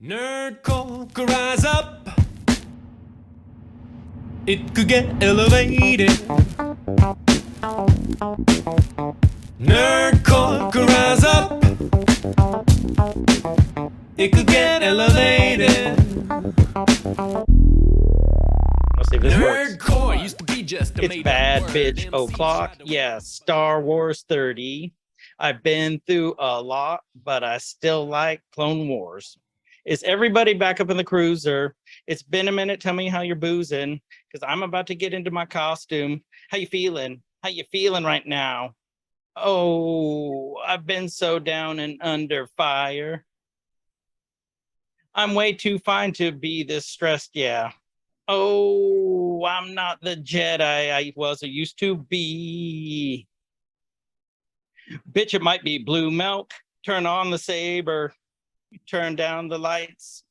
Nerdcore could rise up. It could get elevated. Nerdcore could rise up. It could get elevated. Let's see if this works. Nerdcore used to be just a It's made-up bad word. bitch MC o'clock. tried to- Yeah, Star Wars 30. I've been through a lot, but I still like Clone Wars. Is everybody back up in the cruiser? It's been a minute. Tell me how you're boozing, because I'm about to get into my costume. How you feeling? How you feeling right now? Oh, I've been so down and under fire. I'm way too fine to be this stressed, yeah. Oh, I'm not the Jedi I was or used to be. Bitch, it might be blue milk. Turn on the saber. Turn down the lights.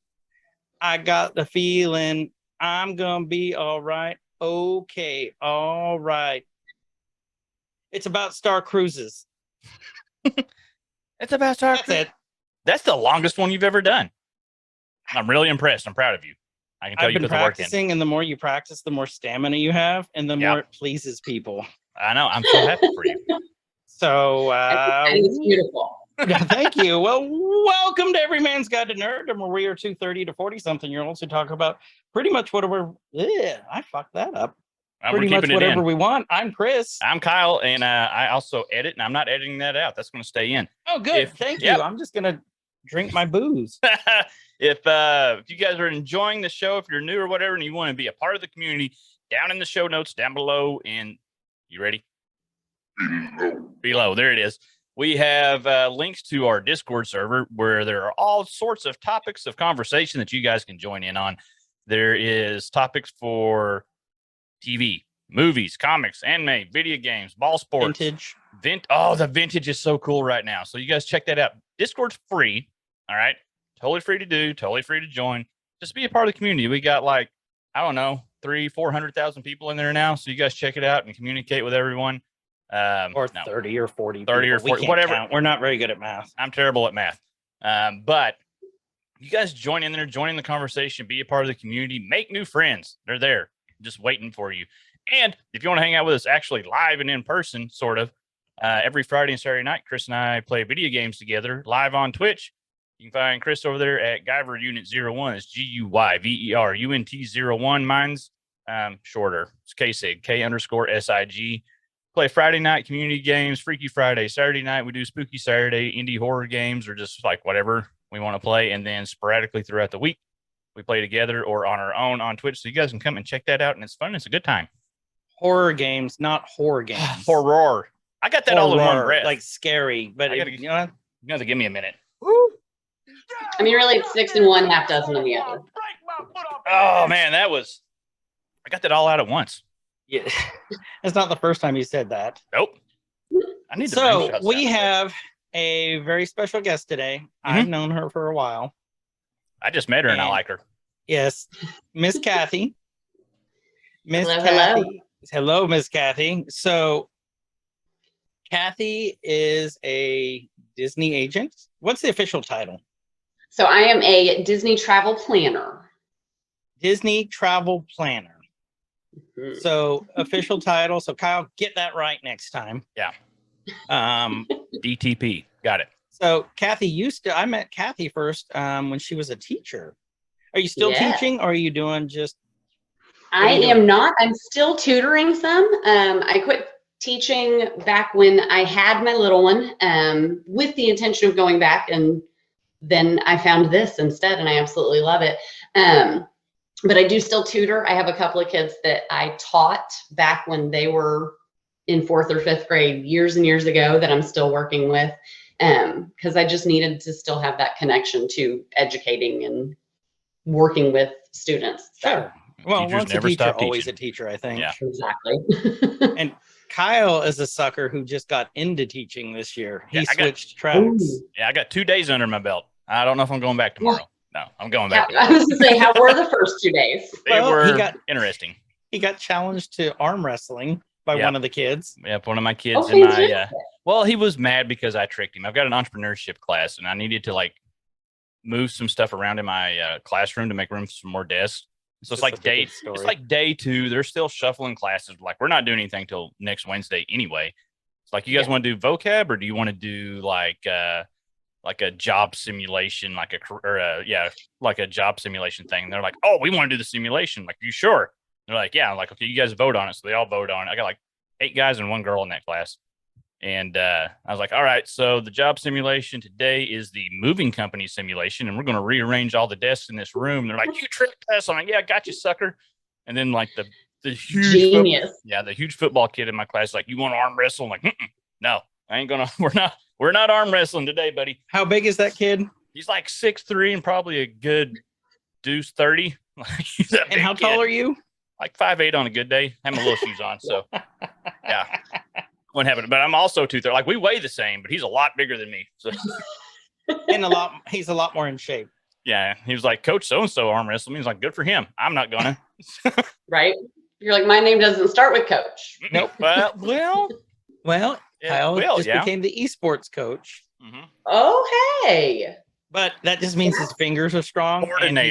I got the feeling I'm gonna be all right. Okay, all right. It's about Star Cruises. It's about Star That's it. That's the longest one you've ever done. I'm really impressed. I'm proud of you. I can tell I've you been put the work in. practicing, and the more you practice, the more stamina you have, and the Yep. more it pleases people. I know. I'm so happy for you. So, I think it's beautiful. thank you. Well, welcome to Every Man's Guide to Nerddom, where we are two 30 to 40-something-year-olds who talk about pretty much whatever. I fucked that up. We're Pretty much keeping it whatever in. we want. I'm Chris. I'm Kyle, and I also edit, and I'm not editing that out. That's going to stay in. Oh, good. Thank you. I'm just gonna drink my booze. If you guys are enjoying the show, if you're new or whatever, and you want to be a part of the community, down in the show notes down below, and you ready? Below, there it is. We have links to our Discord server where there are all sorts of topics of conversation that you guys can join in on. There is topics for TV, movies, comics, anime, video games, ball sports. Vintage. The vintage is so cool right now. So you guys check that out. Discord's free. All right. Totally free to do, totally free to join. Just be a part of the community. We got like, I don't know, 300,000-400,000 people in there now. So you guys check it out and communicate with everyone. Or 30 or 40. 30 or people. 40, We can't whatever. count. We're not very good at math. I'm terrible at math. But you guys join in there, join in the conversation, be a part of the community, make new friends. They're there just waiting for you. And if you want to hang out with us actually live and in person, sort of, every Friday and Saturday night, Chris and I play video games together live on Twitch. You can find Chris over there at Guyver Unit 01. It's GUYVERUNT01. Mine's shorter. It's KSIG, K_SIG. Play Friday night community games, Freaky Friday. Saturday night, we do Spooky Saturday, indie horror games, or just like whatever we want to play. And then sporadically throughout the week, we play together or on our own on Twitch. So you guys can come and check that out. And it's fun. It's a good time. Horror games, not horror games. Horror. I got that all in one breath. Like scary, but you have to give me a minute. I mean, really, it's 6 in one, half dozen in the other. Oh, man, I got that all out at once. Yeah. It's not the first time you said that. Nope. I need to So we have a very special guest today. I've known her for a while. I just met her and I like her. Yes, Miss Kathy. Hello. Hello, Miss Kathy. So Kathy is a Disney agent. What's the official title? So I am a Disney travel planner. Disney travel planner. Mhm. So official title. So Kyle, get that right next time. Yeah. Um, DTP. Got it. so Kathy I met Kathy first when she was a teacher. Are you still Yeah. teaching, or are you doing just? I you am doing? not. I'm still tutoring some. I quit teaching back when I had my little one with the intention of going back. And then I found this instead, and I absolutely love it. But I do still tutor. I have a couple of kids that I taught back when they were in 4th or 5th grade years and years ago that I'm still working with because I just needed to still have that connection to educating and working with students. So, Sure. Well, Teachers once a never teacher, stop always teaching. a teacher, I think. Yeah. exactly. And Kyle is a sucker who just got into teaching this year. He Yeah, switched tracks. Ooh. Yeah, I got 2 days under my belt. I don't know if I'm going back tomorrow. No, I'm going back I tomorrow. was to say, how were the first 2 days? They Well, were interesting. He got challenged to arm wrestling by Yep. one of the kids. Yep, one of my kids Oh, in my fantastic. well, he was mad because I tricked him. I've got an entrepreneurship class and I needed to like moved some stuff around in my classroom to make room for some more desks. So it's That's like such a good it's story. like day 2. They're still shuffling classes. Like we're not doing anything till next Wednesday anyway. It's like, you guys want to do vocab, or do you want to do like a job simulation, like a job simulation thing? And they're like, oh, we want to do the simulation. Like, you sure? They're like, yeah. I'm like, okay, you guys vote on it. So they all vote on it. I got like 8 guys and 1 girl in that class. And I was like, all right, so the job simulation today is the moving company simulation, and we're going to rearrange all the desks in this room. And they're like, you tricked us. I'm like, yeah, I got you, sucker. And then like the huge Genius. the huge football kid in my class, like, you want to arm wrestle? I'm like, no, I ain't gonna. We're not arm wrestling today, buddy. How big is that kid? He's like 6'3" and probably a good deuce 30. Like, he's a And big how kid. tall are you? Like 5'8" on a good day. I have my little shoes on, so yeah. What happened? But I'm also 230. Like, we weigh the same, but he's a lot bigger than me. So And he's a lot more in shape. yeah, he was like, Coach so-and-so arm wrestled me. He's like, good for him. I'm not gonna. Right? You're like, my name doesn't start with Coach. Nope. Well, Kyle will, just yeah. became the esports coach, Mhm. Oh, hey. but that just means his fingers are strong. And Coordinator.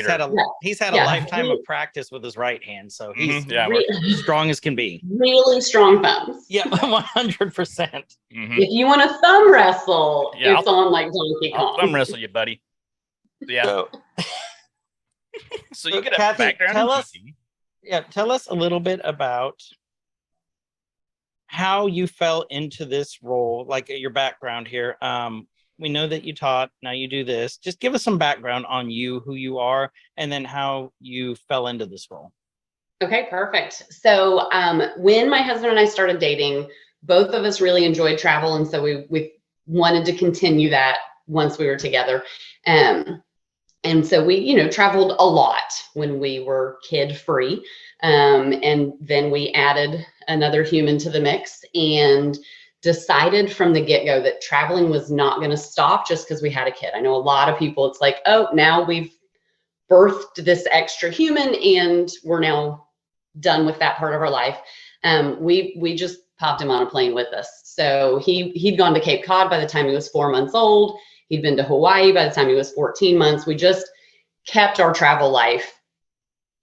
he's had a Yeah. lifetime of practice with his right hand, so he's Mhm. Yeah. Re- strong as can be. really strong thumbs. Yeah, 100%. Mhm. If you want to thumb wrestle, Yeah, it's on like Donkey I'll Kong. thumb wrestle you, buddy. Yeah. So, So you get a Kathy, background tell in us- teaching. tell us a little bit about how you fell into this role, like your background here. We know that you taught, now you do this. Just give us some background on you, who you are, and then how you fell into this role. Okay, perfect. So when my husband and I started dating, both of us really enjoyed travel. And so we wanted to continue that once we were together. And so we, traveled a lot when we were kid free. And then we added another human to the mix and decided from the get-go that traveling was not going to stop just because we had a kid. I know a lot of people, it's like, oh, now we've birthed this extra human and we're now done with that part of our life. We just popped him on a plane with us. So he'd gone to Cape Cod by the time he was 4 months old. He'd been to Hawaii by the time he was 14 months. We just kept our travel life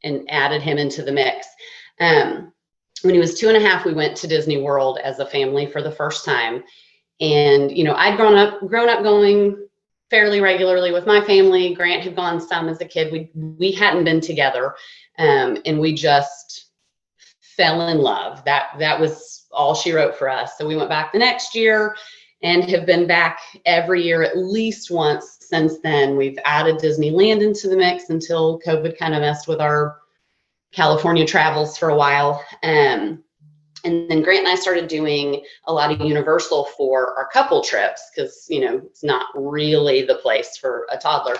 and added him into the mix. When he was 2.5, we went to Disney World as a family for the first time. And, I'd grown up going fairly regularly with my family. Grant had gone some as a kid. We hadn't been together. And we just fell in love. That was all she wrote for us. So we went back the next year and have been back every year at least once since then. We've added Disneyland into the mix until COVID kind of messed with our California travels for a while. And then Grant and I started doing a lot of Universal for our couple trips because, it's not really the place for a toddler.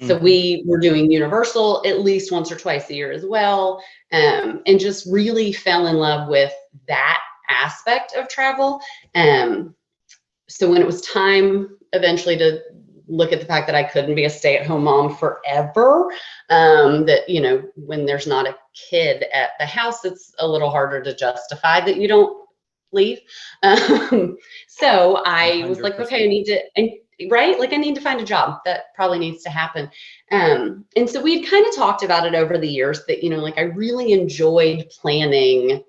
So we were doing Universal at least once or twice a year as well. And just really fell in love with that aspect of travel. So when it was time eventually to look at the fact that I couldn't be a stay-at-home mom forever, that, when there's not a kid at the house, it's a little harder to justify that you don't leave. So I was like, okay, I need to find a job. That probably needs to happen. And so we'd kind of talked about it over the years that, I really enjoyed planning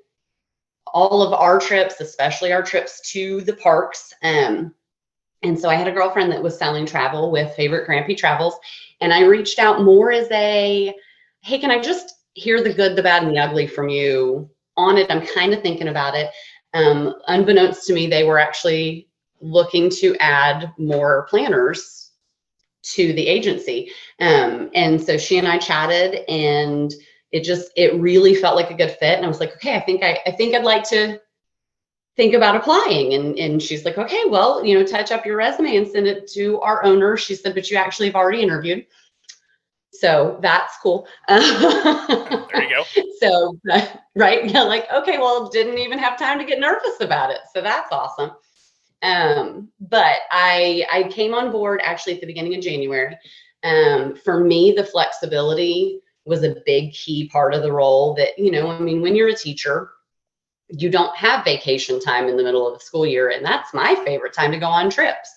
all of our trips, especially our trips to the parks. And so I had a girlfriend that was selling travel with Favorite Grampy Travels. And I reached out more as hey, can I just hear the good, the bad, and the ugly from you on it? I'm kind of thinking about it. Unbeknownst to me, they were actually looking to add more planners to the agency. And so she and I chatted, and it really felt like a good fit. And I was like, okay, I think I'd like to think about applying. And she's like, okay, well, touch up your resume and send it to our owner. She said, but you actually have already interviewed. So that's cool. There you go. So, right now, like, okay, well, didn't even have time to get nervous about it. So that's awesome. But I came on board actually at the beginning of January. For me, the flexibility was a big key part of the role that, when you're a teacher, you don't have vacation time in the middle of the school year. And that's my favorite time to go on trips.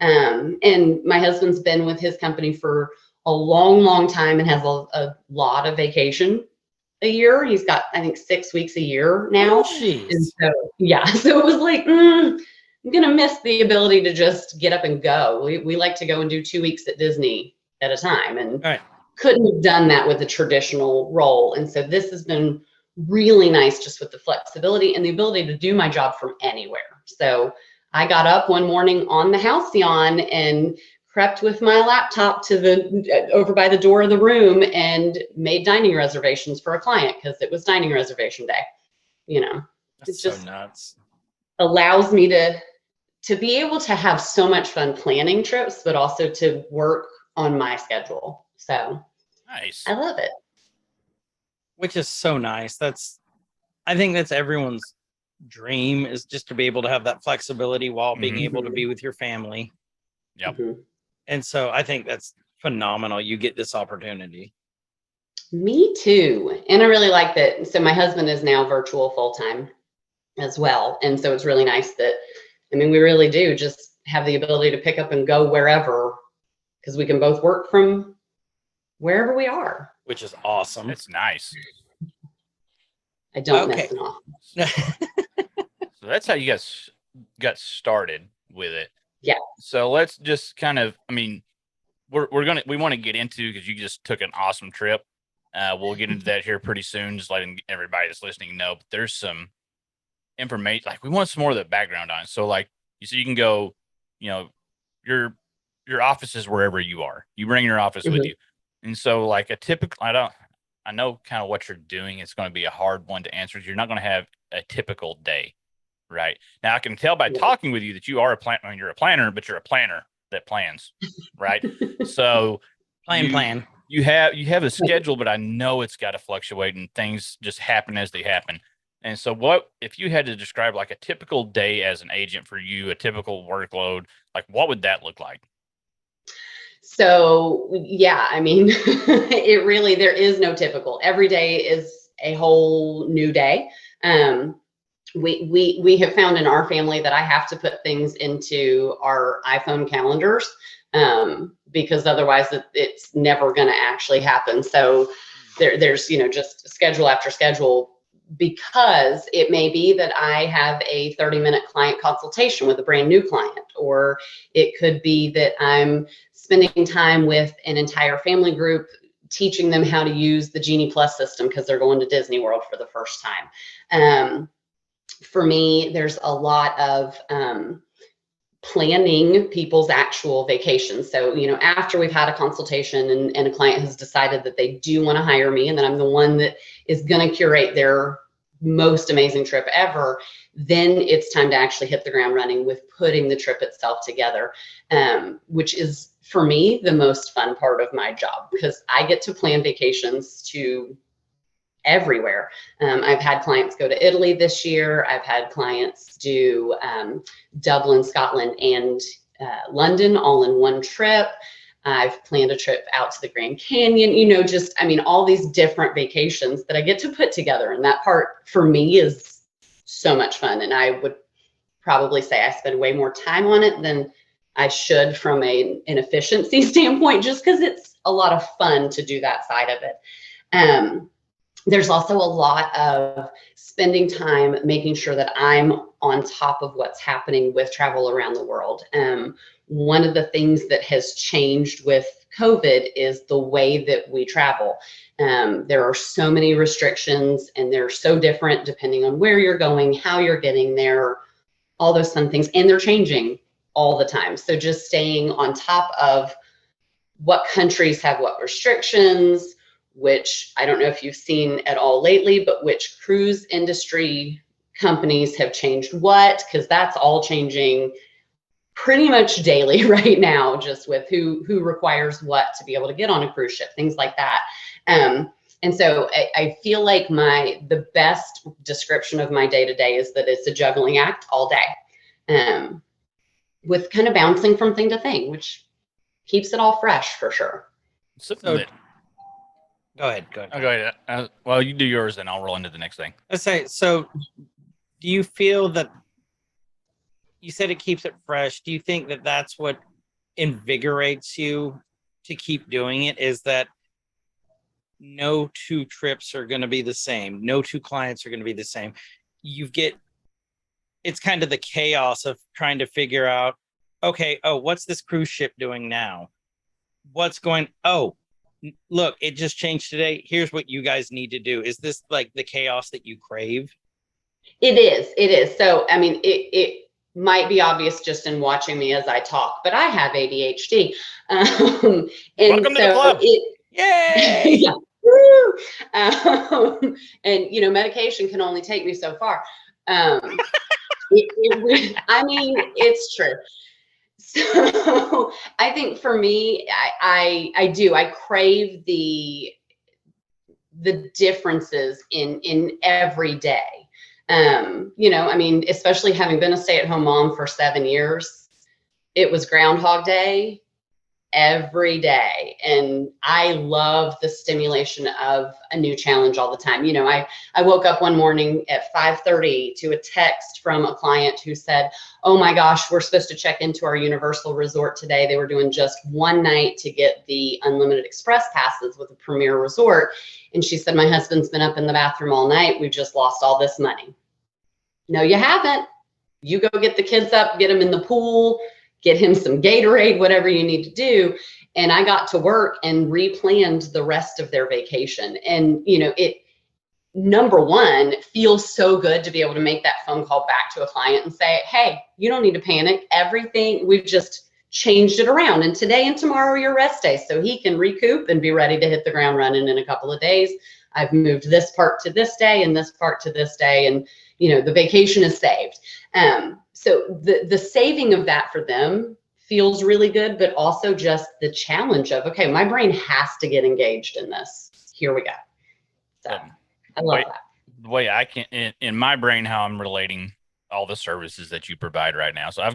And my husband's been with his company for a long, long time and has a lot of vacation a year. He's got, I think, 6 weeks a year now. Jeez. And so, yeah, so it was like, I'm going to miss the ability to just get up and go. We like to go and do 2 weeks at Disney at a time, and All right. couldn't have done that with a traditional role. And so this has been really nice, just with the flexibility and the ability to do my job from anywhere. So I got up one morning on the Halcyon and crept with my laptop to the over by the door of the room and made dining reservations for a client because it was dining reservation day. You know, That's it's so just nuts. allows me to be able to have so much fun planning trips, but also to work on my schedule. So Nice. I love it. Which is so nice. I think that's everyone's dream, is just to be able to have that flexibility while being Mhm. able to be with your family. Yep. Mhm. And so I think that's phenomenal. You get this opportunity. Me too. And I really like that. So my husband is now virtual full-time as well. And so it's really nice that, I mean, we really do just have the ability to pick up and go wherever, because we can both work from wherever we are. Which is awesome. It's nice. I don't Okay. miss an office. So that's how you guys got started with it. Yeah. So let's just kind of, I mean, we want to get into, because you just took an awesome trip. We'll get into that here pretty soon, just letting everybody that's listening know. But there's some information, like we want some more of the background on it. So like you can go, you know, your office is wherever you are. You bring your office with you. And so like a typical, I know kind of what you're doing. It's going to be a hard one to answer. You're not going to have a typical day, right? Now I can tell by talking with you that you are you're a planner, but you're a planner that plans, right? So plan. You have a schedule, but I know it's got to fluctuate and things just happen as they happen. And so what, if you had to describe like a typical day as an agent for you, a typical workload, like what would that look like? So yeah, I mean, there is no typical. Every day is a whole new day. We have found in our family that I have to put things into our iPhone calendars, because otherwise it's never going to actually happen. So there's, just schedule after schedule, because it may be that I have a 30-minute client consultation with a brand new client, or it could be that I'm spending time with an entire family group, teaching them how to use the Genie Plus system because they're going to Disney World for the first time. For me, there's a lot of planning people's actual vacations. So, after we've had a consultation and a client has decided that they do want to hire me, and then I'm the one that is going to curate their most amazing trip ever, then it's time to actually hit the ground running with putting the trip itself together, which is, for me, the most fun part of my job, because I get to plan vacations to everywhere. I've had clients go to Italy this year. I've had clients do Dublin, Scotland, and London all in one trip. I've planned a trip out to the Grand Canyon, all these different vacations that I get to put together. And that part for me is so much fun. And I would probably say I spend way more time on it than I should from an efficiency standpoint, just because it's a lot of fun to do that side of it. There's also a lot of spending time making sure that I'm on top of what's happening with travel around the world. One of the things that has changed with COVID is the way that we travel. There are so many restrictions, and they're so different depending on where you're going, how you're getting there, all those fun things, and they're changing all the time. So just staying on top of what countries have what restrictions, which I don't know if you've seen at all lately, but which cruise industry companies have changed what, because that's all changing pretty much daily right now, just with who requires what to be able to get on a cruise ship, things like that. And so I feel like the best description of my day-to-day is that it's a juggling act all day, with kind of bouncing from thing to thing, which keeps it all fresh for sure. So Go ahead. go ahead. Well, you do yours, then I'll roll into the next thing. Let's say, so do you feel that, you said it keeps it fresh? Do you think that that's what invigorates you to keep doing it is that no two trips are going to be the same. No two clients are going to be the same. It's kind of the chaos of trying to figure out, okay, oh, what's this cruise ship doing now? Look, it just changed today. Here's what you guys need to do. Is this like the chaos that you crave? It is. So, I mean, it might be obvious just in watching me as I talk, but I have ADHD. And Welcome to the club. Yay! Yeah. Woo! And medication can only take me so far. I mean, it's true. So I think for me, I crave the differences in every day. I mean, especially having been a stay-at-home mom for 7 years, it was Groundhog Day every day. And I love the stimulation of a new challenge all the time. I woke up one morning at 5:30 to a text from a client who said, oh my gosh, we're supposed to check into our Universal Resort today. They were doing just one night to get the unlimited express passes with a premier resort. And she said, my husband's been up in the bathroom all night. We've just lost all this money. No, you haven't. You go get the kids up, get them in the pool, get him some Gatorade, whatever you need to do. And I got to work and replanned the rest of their vacation. And, it, number one, feels so good to be able to make that phone call back to a client and say, hey, you don't need to panic. Everything, we've just changed it around. And today and tomorrow are your rest days. So he can recoup and be ready to hit the ground running in a couple of days. I've moved this part to this day and this part to this day. And, the vacation is saved. So the saving of that for them feels really good, but also just the challenge of, okay, my brain has to get engaged in this. Here we go. So I love that. The way I can, in my brain, how I'm relating all the services that you provide right now. So I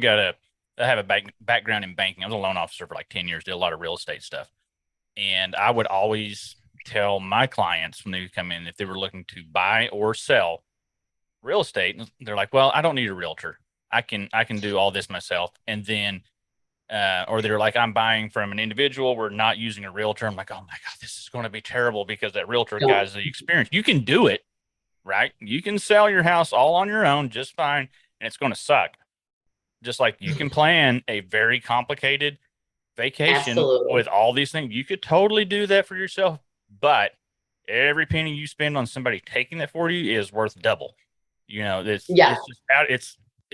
have a background in banking. I was a loan officer for like 10 years, did a lot of real estate stuff. And I would always tell my clients when they would come in, if they were looking to buy or sell real estate, they're like, well, I don't need a realtor. I can do all this myself. And then, or they're like, I'm buying from an individual. We're not using a realtor. I'm like, oh my God, this is going to be terrible because that realtor guy has the experience. You can do it, right? You can sell your house all on your own just fine. And it's going to suck. Just like you can plan a very complicated vacation with all these things. You could totally do that for yourself, but every penny you spend on somebody taking that for you is worth double.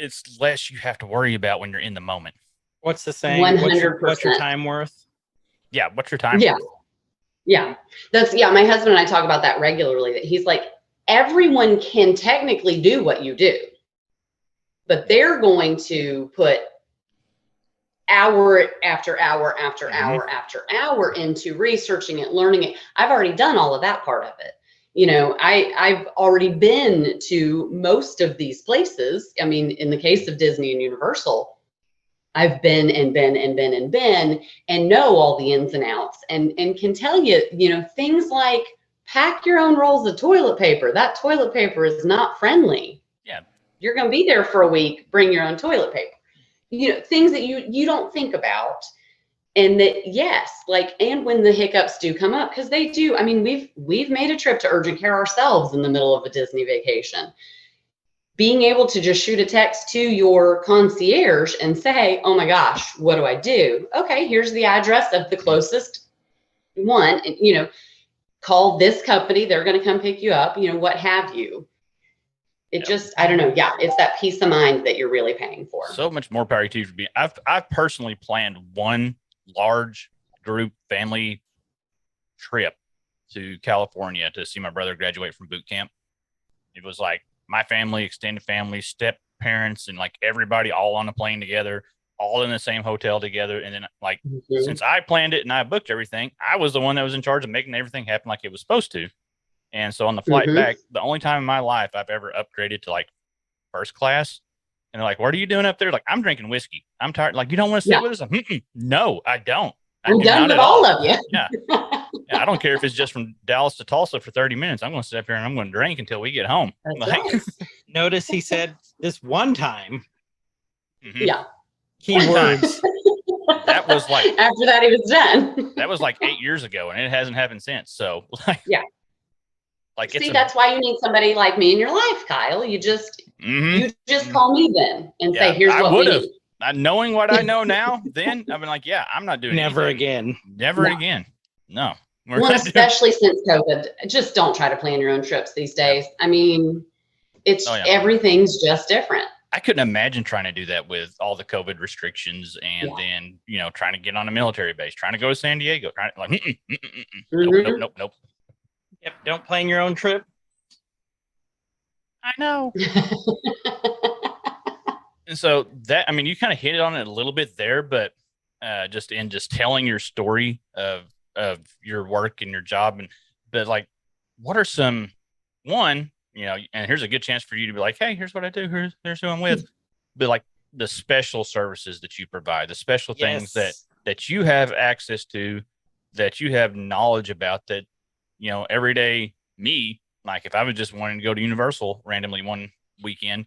It's less you have to worry about when you're in the moment. What's the saying? 100%. What's your time worth? Yeah. What's your time? Yeah. worth? Yeah. My husband and I talk about that regularly, that he's like, everyone can technically do what you do, but they're going to put hour after hour after hour after hour into researching it, learning it. I've already done all of that part of it. I've already been to most of these places. I mean, in the case of Disney and Universal, I've been and know all the ins and outs and can tell you, things like pack your own rolls of toilet paper. That toilet paper is not friendly. Yeah. You're going to be there for a week. Bring your own toilet paper. Things that you don't think about. And that, yes, and when the hiccups do come up, because they do, I mean, we've made a trip to urgent care ourselves in the middle of a Disney vacation. Being able to just shoot a text to your concierge and say, oh my gosh, what do I do? Okay, here's the address of the closest one, and, call this company. They're going to come pick you up, what have you. It just, I don't know. Yeah, it's that peace of mind that you're really paying for. So much more power to you for being. I've personally planned one large group family trip to California to see my brother graduate from boot camp. It was like my family, extended family, step parents, and like everybody all on a plane together, all in the same hotel together. And then since I planned it and I booked everything, I was the one that was in charge of making everything happen like it was supposed to. And so on the flight back, the only time in my life I've ever upgraded to like first class. And they're like, what are you doing up there? Like, I'm drinking whiskey. I'm tired. Like, you don't want to sit with us? No, I don't. I'm done with all of you. Yeah. I don't care if it's just from Dallas to Tulsa for 30 minutes. I'm going to sit up here and I'm going to drink until we get home. Notice he said this one time. Yeah. Keywords. that was like after that he was done. that was like 8 years ago, and it hasn't happened since. So like, Yeah. like See, that's why you need somebody like me in your life, Kyle. You just call me then and say, here's what we need. Knowing what I know now, then I've been like, yeah, I'm not doing Never anything. again. Never again. No. Well, especially since COVID, just don't try to plan your own trips these days. I mean, it's everything's just different. I couldn't imagine trying to do that with all the COVID restrictions and then, trying to get on a military base, trying to go to San Diego, nope. Yep. Don't plan your own trip. I know. And so that, I mean, you kind of hit it on it a little bit there, but just telling your story of your work and your job, but like, what are some and here's a good chance for you to be like, hey, here's what I do. Here's who I'm with. But like the special services that you provide, the special things that you have access to, that you have knowledge about, that, everyday me, like if I was just wanting to go to Universal randomly one weekend,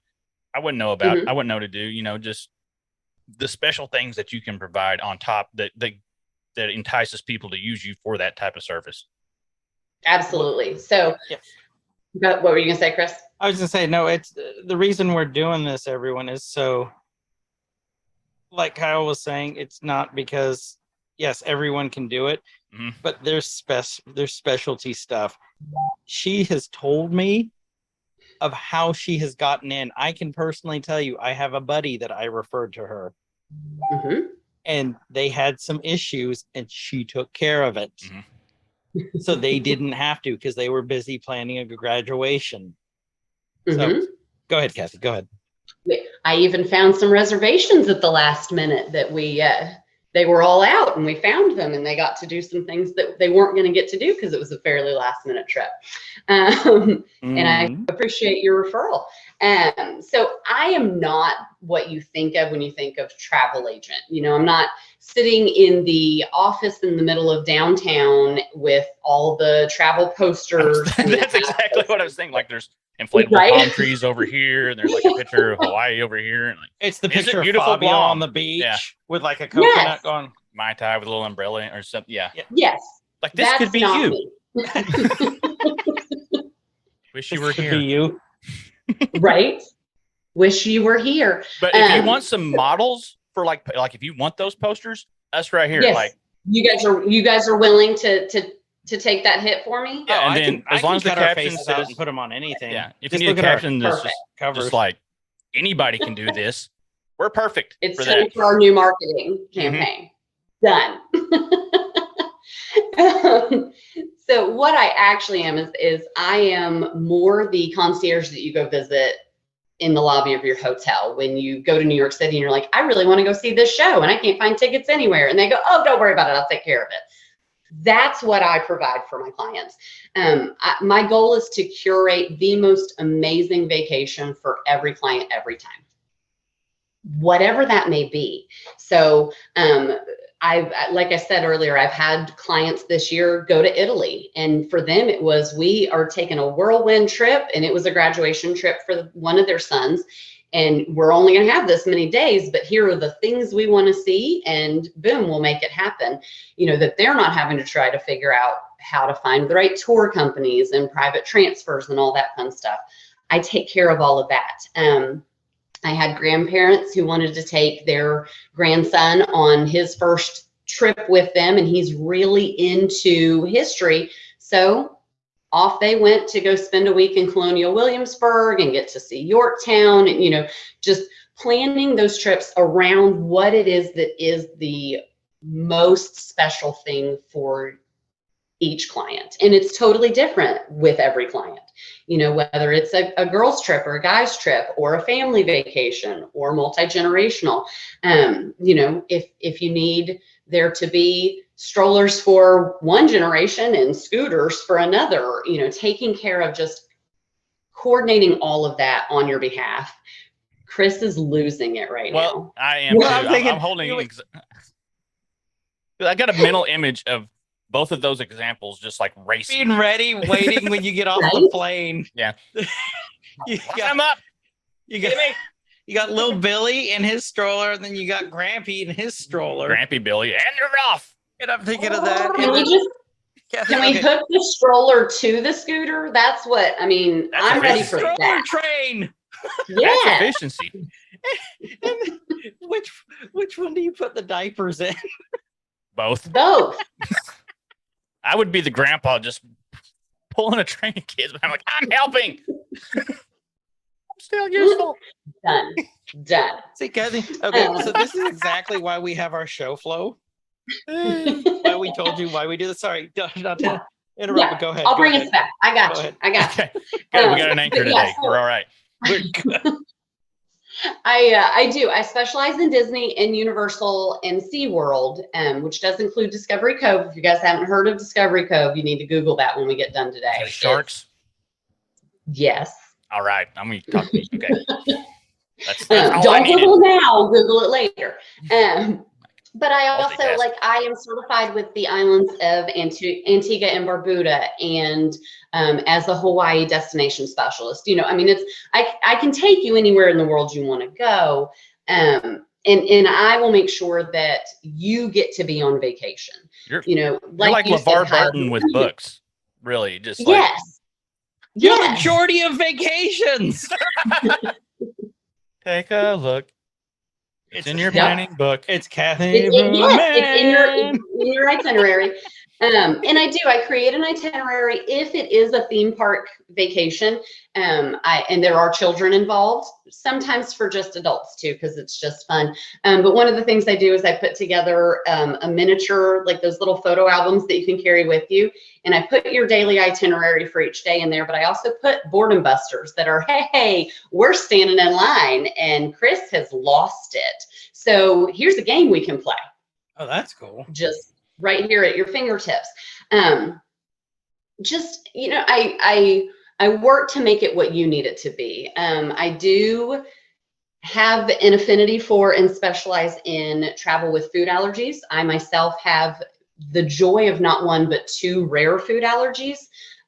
I wouldn't know about, I wouldn't know to do, just the special things that you can provide on top that entices people to use you for that type of service. Absolutely. So what were you going to say, Chris? I was going to say, no, it's the reason we're doing this, everyone, is so, like Kyle was saying, it's not because, yes, everyone can do it, but there's specialty stuff. She has told me of how she has gotten in. I can personally tell you, I have a buddy that I referred to her, and they had some issues, and she took care of it. So they didn't have to, because they were busy planning a graduation. So go ahead, Kathy, go ahead. I even found some reservations at the last minute that they were all out, and we found them, and they got to do some things that they weren't going to get to do because it was a fairly last minute trip. And I appreciate your referral. So I am not what you think of when you think of travel agent. I'm not sitting in the office in the middle of downtown with all the travel posters. That's exactly what I was thinking. Like there's inflatable palm trees over here, and there's like a picture of Hawaii over here, and like it's the picture of Fabio on the beach with like a coconut going Mai Tai with a little umbrella or something. Yes, like this could be you. Wish you were here. Be you. Right? Wish you were here. But if you want some models for like if you want those posters, us right here. Yes. Like you guys are willing to take that hit for me? Yeah, and then as long as the caption says and put them on anything. Yeah, if you need a caption that's just like anybody can do this, we're perfect. It's time for our new marketing campaign. Done. So what I actually am is I am more the concierge that you go visit in the lobby of your hotel when you go to New York City and you're like, I really want to go see this show and I can't find tickets anywhere. And they go, oh, don't worry about it. I'll take care of it. That's what I provide for my clients. My goal is to curate the most amazing vacation for every client every time, whatever that may be. So like I said earlier, I've had clients this year go to Italy, and for them it was, we are taking a whirlwind trip, and it was a graduation trip for one of their sons. And we're only going to have this many days, but here are the things we want to see, and boom, we'll make it happen. That they're not having to try to figure out how to find the right tour companies and private transfers and all that fun stuff. I take care of all of that. I had grandparents who wanted to take their grandson on his first trip with them, and he's really into history. So off they went to go spend a week in Colonial Williamsburg and get to see Yorktown, and, just planning those trips around what it is that is the most special thing for each client. And it's totally different with every client, whether it's a girl's trip or a guy's trip or a family vacation or multi-generational. If you need there to be strollers for one generation and scooters for another, taking care of just coordinating all of that on your behalf. Chris is losing it right now. Well, I am too. I'm holding. I got a mental image of both of those examples, just like racing, being ready, waiting when you get off the plane. Yeah, you I'm up. You You got little Billy in his stroller, and then you got Grampy in his stroller. Grampy Billy, and you're off. And I'm thinking of that. Can and we then- just Kathy, can we okay, hook the stroller to the scooter? That's what I mean. That's I'm ready efficient. for stroller that. train. That's Yeah. efficiency. And which one do you put the diapers in? Both. Both. I would be the grandpa just pulling a train of kids, but I'm like, I'm helping. I'm still useful. Done. Done. See, Kathy. Okay, so this is exactly why we have our show flow. Why we told you why we do this. Sorry, not to interrupt, Yeah, but go ahead. I'll go bring ahead. us back. I got Go you. ahead. I got you. Okay. Good. We got an anchor But yeah, today. so- We're all right. We're good. I do. I specialize in Disney and Universal and SeaWorld, which does include Discovery Cove. If you guys haven't heard of Discovery Cove, you need to Google that when we get done today. The sharks. Yes. All right. I'm going to talk to you. Okay. That's all I Don't needed. Google now, Google it later. But I also, Multitask. like, I am certified with the islands of Antigua and Barbuda, and as a Hawaii destination specialist. You know, I mean, I can take you anywhere in the world you want to go, and I will make sure that you get to be on vacation. You're, You know, you're like you LeVar said, Kyle, Burton with books. Really. Just like, Yes. You're the Yes. Geordi of vacations. take a look. It's in your Yep. planning book. It's Kathy. Yes, Berman. it's in your itinerary. And I create an itinerary if it is a theme park vacation. And there are children involved, sometimes for just adults too, because it's just fun. But one of the things I do is I put together a miniature, like those little photo albums that you can carry with you. And I put your daily itinerary for each day in there, but I also put boredom busters that are, hey, we're standing in line and Chris has lost it. So here's a game we can play. Oh, that's cool. Just right here at your fingertips. Just, you know, I work to make it what you need it to be. I do have an affinity for and specialize in travel with food allergies. I myself have the joy of not one, but two rare food allergies.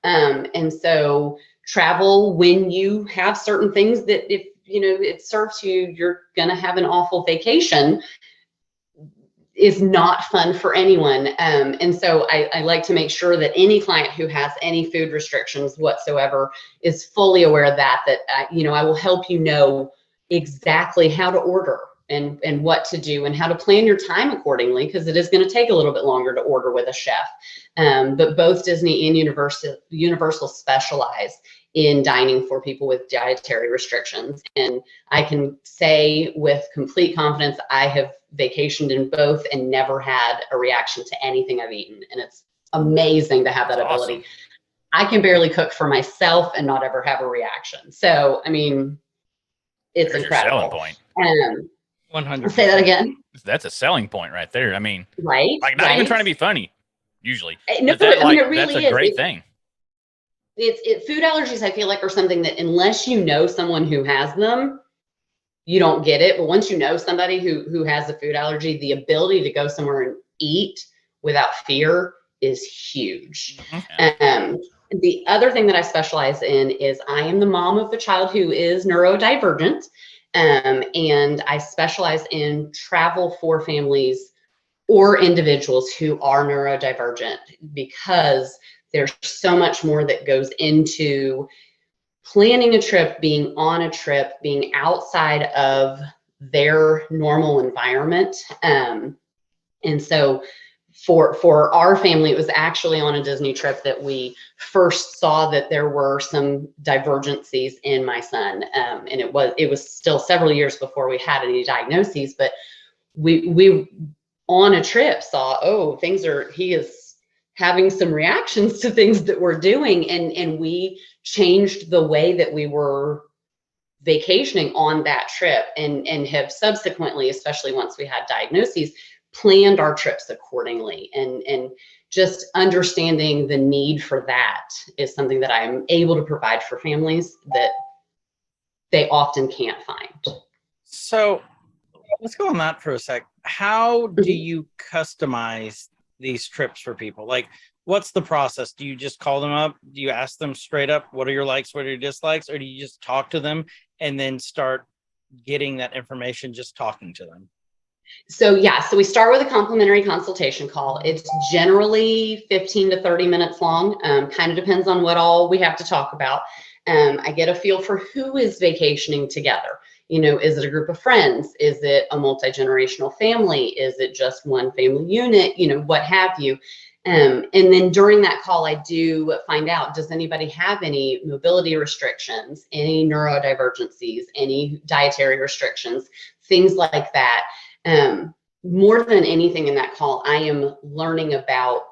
And so travel when you have certain things that if, you know, it serves you, you're going to have an awful vacation is not fun for anyone. And so I like to make sure that any client who has any food restrictions whatsoever is fully aware of that, you know, I will help you know exactly how to order and what to do and how to plan your time accordingly, because it is going to take a little bit longer to order with a chef. But both Disney and Universal specialize in dining for people with dietary restrictions. And I can say with complete confidence, I have vacationed in both and never had a reaction to anything I've eaten. And it's amazing to have that That's ability. awesome. I can barely cook for myself and not ever have a reaction. So, I mean, it's There's your incredible. selling point. 100. Say that again. That's a selling point right there. I mean, Right? like not even right. trying to be funny, usually. No, But that, I mean, like, it really that's is. a great thing. Food allergies, I feel like, are something that unless you know someone who has them, you don't get it. But once you know somebody who has a food allergy, the ability to go somewhere and eat without fear is huge. Mhm. The other thing that I specialize in is I am the mom of a child who is neurodivergent. And I specialize in travel for families or individuals who are neurodivergent, because there's so much more that goes into planning a trip, being on a trip, being outside of their normal environment. And so for our family, it was actually on a Disney trip that we first saw that there were some divergencies in my son. And it was still several years before we had any diagnoses, but we on a trip saw, oh, he is having some reactions to things that we're doing. And we changed the way that we were vacationing on that trip and have subsequently, especially once we had diagnoses, planned our trips accordingly. And just understanding the need for that is something that I'm able to provide for families that they often can't find. So let's go on that for a sec. How do you customize these trips for people? Like, what's the process? Do you just call them up? Do you ask them straight up, what are your likes, what are your dislikes? Or do you just talk to them and then start getting that information just talking to them? So yeah, so we start with a complimentary consultation call. It's generally 15 to 30 minutes long. Kind of depends on what all we have to talk about. I get a feel for who is vacationing together. You know, is it a group of friends? Is it a multi-generational family? Is it just one family unit? You know, what have you? And then during that call, I do find out, does anybody have any mobility restrictions, any neurodivergencies, any dietary restrictions, things like that. More than anything in that call, I am learning about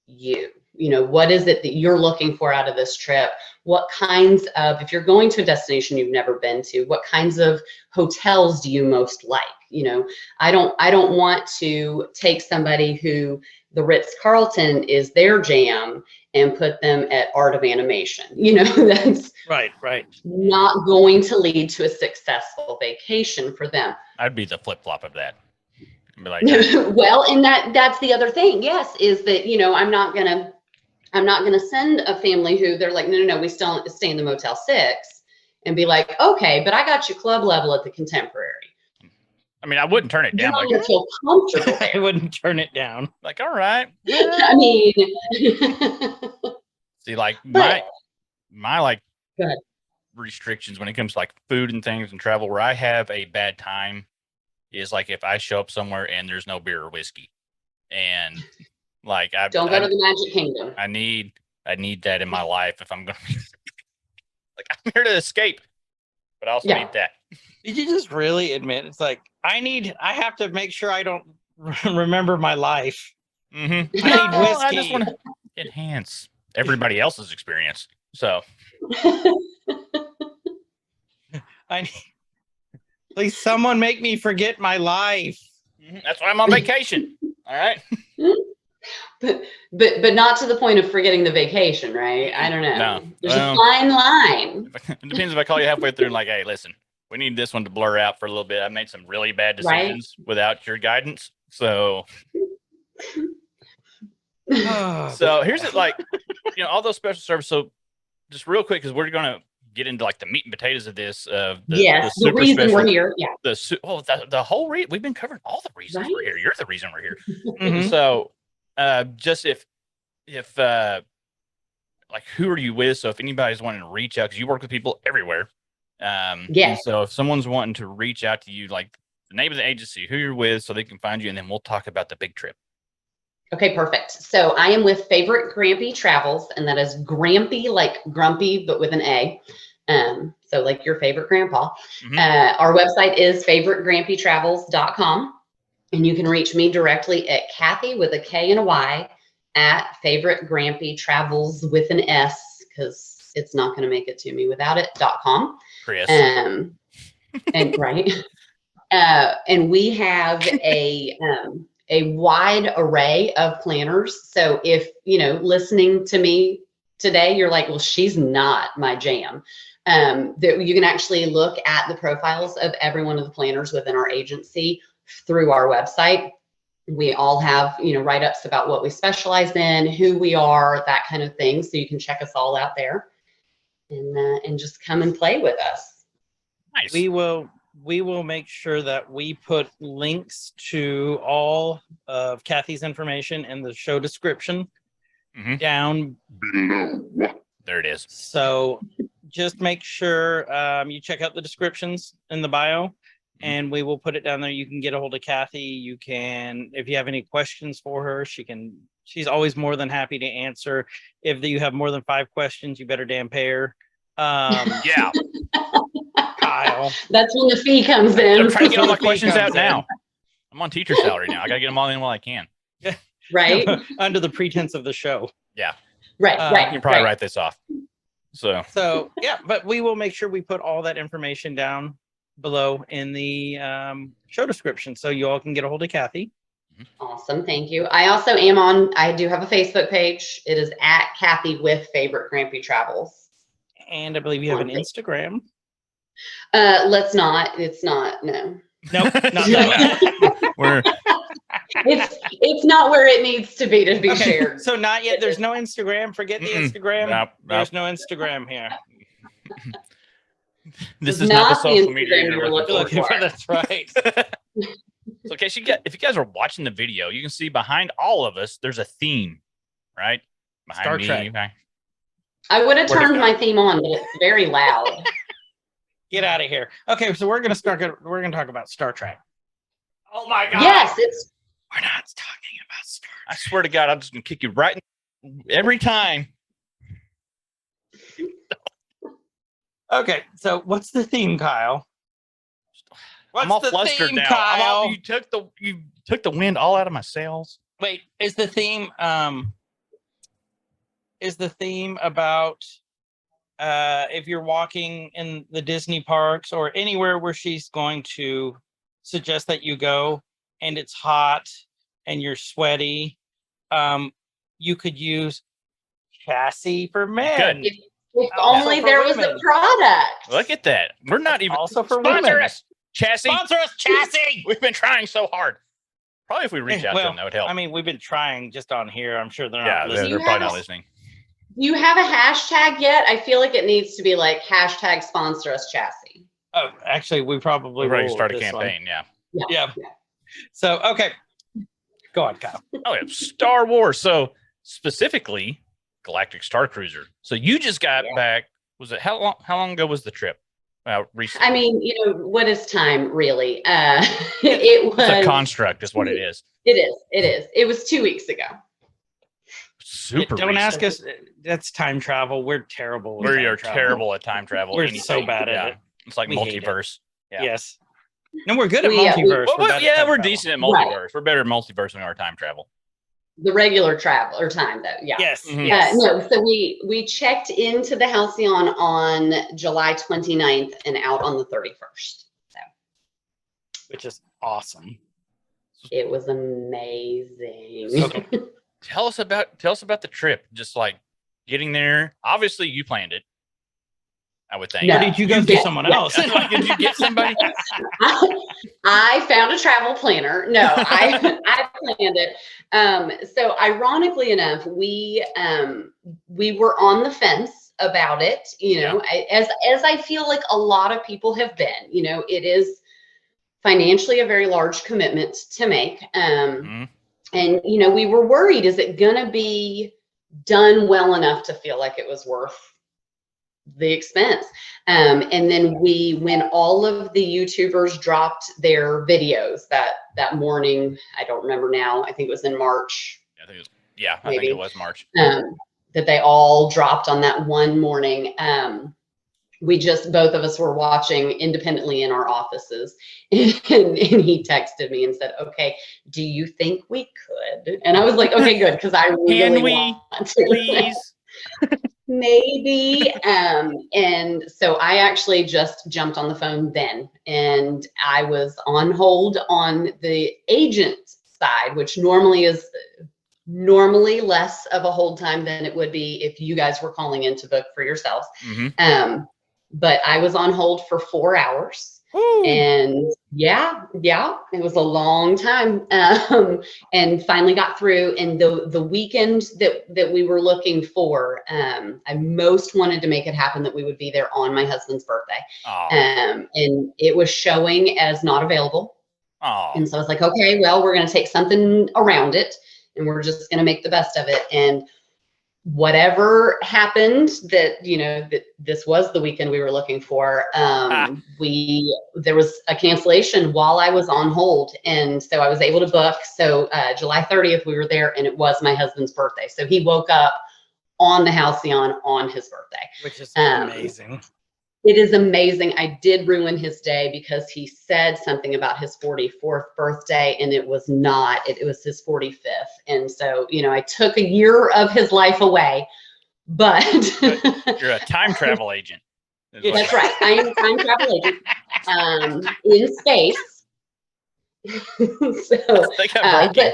you. You know, what is it that you're looking for out of this trip? What kinds of, if you're going to a destination you've never been to, what kinds of hotels do you most like? You know, I don't want to take somebody who the Ritz-Carlton is their jam and put them at Art of Animation. You know, that's Right. not going to lead to a successful vacation for them. I'd be the flip-flop of that. I'd be like, Well, and that's the other thing, yes, is that, you know, I'm not gonna send a family who they're like, no, we still stay in the Motel 6 and be like, okay, but I got you club level at the Contemporary. I mean, I wouldn't turn it You're down. not Like, gonna feel comfortable I there. wouldn't turn it down. like, all right. I mean, See, like But- my like Go ahead. restrictions when it comes to like food and things and travel, where I have a bad time is like if I show up somewhere and there's no beer or whiskey, and like don't go to the Magic Kingdom. I need that in my life if I'm gonna be like, I'm here to escape, but I also Yeah. need that. Did you just really admit it's like I have to make sure I don't remember my life. Mm-hmm. I need I whiskey. just want to enhance everybody else's experience. So I need, please someone make me forget my life. that's why I'm on vacation. All right. But not to the point of forgetting the vacation, right? I don't know. No. There's Well- a fine line. It depends if I call you halfway through and like, hey, listen, we need this one to blur out for a little bit. I made some really bad Right. decisions without your guidance. So So here's it, like, you know, all those special services. So just real quick, because we're gonna get into like the meat and potatoes of this. Yes, the super reason special- we're here. Yeah. the whole reason we've been covering all the reasons we're Right. here. You're the reason we're here. Mhm. So just if like, who are you with? So if anybody's wanting to reach out, because you work with people everywhere. And Yes. so if someone's wanting to reach out to you, like the name of the agency, who you're with, so they can find you, and then we'll talk about the big trip. Okay, perfect. So I am with Favorite Grampy Travels, and that is Grampy, like grumpy, but with an A. So like your favorite grandpa. Mhm. Our website is favoritegrampytravels.com, and you can reach me directly at Kathy with a K and a Y at Favorite Grampy Travels with an S, because it's not going to make it to me without it.com. Chris. And right. And we have a wide array of planners. So if, you know, listening to me today, you're like, well, she's not my jam. That you can actually look at the profiles of every one of the planners within our agency through our website. We all have, you know, write-ups about what we specialize in, who we are, that kind of thing. So you can check us all out there and just come and play with us. Nice. we will make sure that we put links to all of Kathy's information in the show description Mhm. down. There it is. So just make sure you check out the descriptions in the bio, and we will put it down there. You can get a hold of Kathy. You can, if you have any questions for her, she's always more than happy to answer. If you have more than 5 questions, you better damn pay her. Yeah. Kyle. That's when the fee comes in. I'm trying to get all my Fee questions out comes in. now. I'm on teacher salary now. I got to get them all in while I can. Right, Under the pretense of the show. right, You You right. can probably right. write this off. So Yeah, but we will make sure we put all that information down below in the show description, so you all can get a hold of Kathy. Awesome, thank you. I do have a Facebook page. It is at Kathy with Favorite Grampy Travels. And I believe you have an Okay. Instagram. It's not, no. Nope, not Yeah. that. we're It's not where it needs to be Okay, shared. so not yet. There's no Instagram. Forget the Mm-mm. Instagram. Nope, There's no Instagram here. This is not the social media Instagram you're looking for. That's right. So, okay, if you guys are watching the video, you can see behind all of us, there's a theme, right? Behind Star me. Trek. Behind, I would have Where'd it turned go? my theme on, but it's very loud. Get out of here. Okay, so we're gonna talk about Star Trek. oh my God. Yes, it's We're not talking about Star I swear to God, I'm just going to kick you right every time. Okay, so what's the theme, Kyle? What's I'm all the flustered theme, now. Kyle? You took the wind all out of my sails. Wait, is the theme about if you're walking in the Disney parks or anywhere where she's going to suggest that you go and it's hot and you're sweaty, you could use chassis for men. Good. if Also only for there was a women. product. Look at that. We're not even Also for sponsor women. us, chassis. Sponsor us, chassis. We've been trying so hard. Probably if we reach out to them, that would help. I mean, we've been trying just on here. I'm sure they're yeah, not they're, listening. they're You probably have not a- listening. Do you have a hashtag yet? I feel like it needs to be like hashtag sponsor us chassis. Oh, actually, we probably We're ready to will start a with this one. campaign. Yeah. Yeah. So, okay. Go on, Kyle. Oh, yeah. Star Wars. So specifically, Galactic StarCruiser. So you just got back. Was it how long ago was the trip? Recently. I mean, what is time really? It It's a was. construct, is what it is. It is. It is. It was 2 weeks ago. Super. Don't ask recent. us. That's time travel. We're terrible. with We time are travel. terrible at time travel. We're anything. so bad at Yeah. it. It's like We hate it. multiverse. Yeah. Yes. No, we're good at We, multiverse. Well, We're bad at time we're travel. decent at Right. multiverse. We're better at multiverse than we are time travel. The regular travel or time though. Yeah. Yes. Mhm. Yes. No, so we checked into the Halcyon on July 29th and out on the 31st. So Which is awesome. it was amazing. Okay. Tell us about the trip. Just like getting there. Obviously, you planned it. I would think. No. Or did you go through someone else? Like, did you get somebody? I found a travel planner. No, I planned it. So ironically enough, we were on the fence about it. As I feel like a lot of people have been. It is financially a very large commitment to make. Mhm. And we were worried: is it going to be done well enough to feel like it was worth the expense? And then when all of the YouTubers dropped their videos that morning, I don't remember now, I think it was in March, I think it was. Yeah, I Maybe. think it was March. that they all dropped on that one morning. Both of us were watching independently in our offices, and he texted me and said, "Okay, do you think we could?" And I was like, "Okay, good," because I really want to. Please. Maybe. And so I actually just jumped on the phone then, and I was on hold on the agent side, which normally is less of a hold time than it would be if you guys were calling in to book for yourselves. Mhm. But I was on hold for 4 hours. And yeah, it was a long time. And finally got through. And the weekend that we were looking for, I most wanted to make it happen that we would be there on my husband's birthday. Oh. And it was showing as not available. Oh. And so I was like, okay, well, we're going to take something around it and we're just going to make the best of it. And whatever happened that this was the weekend we were looking for, there was a cancellation while I was on hold, and so I was able to book. So July 30th we were there, and it was my husband's birthday, so he woke up on the Halcyon on his birthday, Which is amazing. It is amazing. I did ruin his day because he said something about his 44th birthday, and it was not. It was his 45th. And so, I took a year of his life away, but You're a time travel agent. that's right. I am a time travel agent in space. They got broken.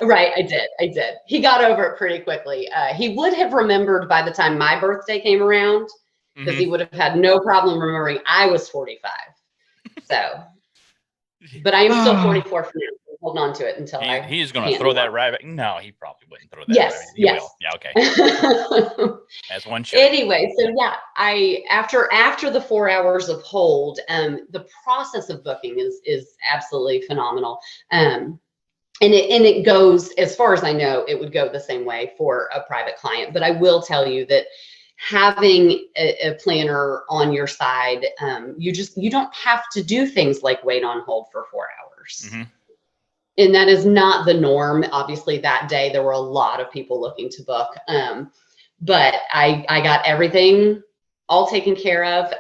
Right, I did. He got over it pretty quickly. He would have remembered by the time my birthday came around, because he would have had no problem remembering I was 45. So, but I am still 44 for now. holding on to it until he's going to can't throw that anymore. right back. No, he probably wouldn't throw that. Yes, right back. He yes. will. Yeah, okay. That's one shot. Anyway, so yeah, after the 4 hours of hold, the process of booking is absolutely phenomenal. And it goes, as far as I know, it would go the same way for a private client. But I will tell you that having a planner on your side, you don't have to do things like wait on hold for 4 hours. Mm-hmm. And that is not the norm. Obviously, that day there were a lot of people looking to book. But I got everything all taken care of.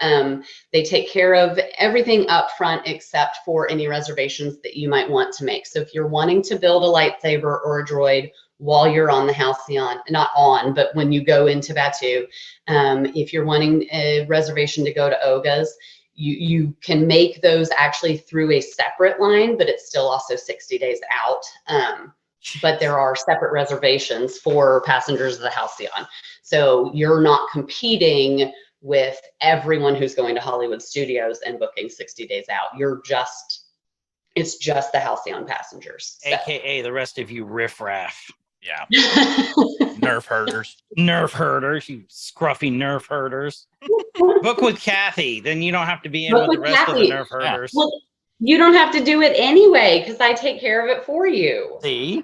They take care of everything up front except for any reservations that you might want to make. So if you're wanting to build a lightsaber or a droid while you're on the Halcyon, not on, but when you go into Batu, if you're wanting a reservation to go to Oga's, you can make those actually through a separate line, but it's still also 60 days out. But there are separate reservations for passengers of the Halcyon. So you're not competing with everyone who's going to Hollywood Studios and booking 60 days out. It's just the Halcyon passengers. So. AKA the rest of you riffraff. Yeah. Nerf herders. Nerf herders, you scruffy nerf herders. Book with Kathy, then you don't have to be in Book with the with rest of the Kathy. nerf herders. Well, you don't have to do it anyway because I take care of it for you. See?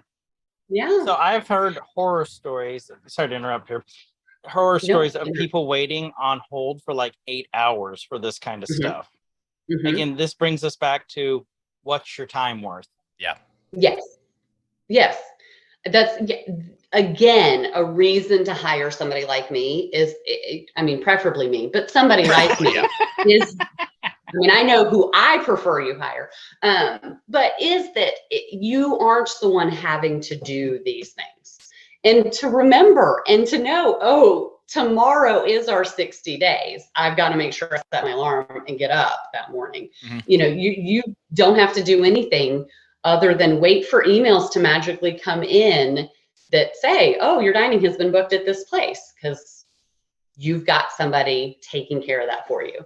Yeah. So I've heard horror stories. Sorry to interrupt here. Horror stories of people waiting on hold for like 8 hours for this kind of stuff. Mm-hmm. Again, this brings us back to what's your time worth? Yeah. Yes. Yes. That's, again, a reason to hire somebody like me is, I mean, preferably me, but somebody like me is, I mean, I know who I prefer you hire, but is that you aren't the one having to do these things. And to remember and to know, oh, tomorrow is our 60 days. I've got to make sure I set my alarm and get up that morning. Mm-hmm. You know, you don't have to do anything other than wait for emails to magically come in that say, oh, your dining has been booked at this place, because you've got somebody taking care of that for you.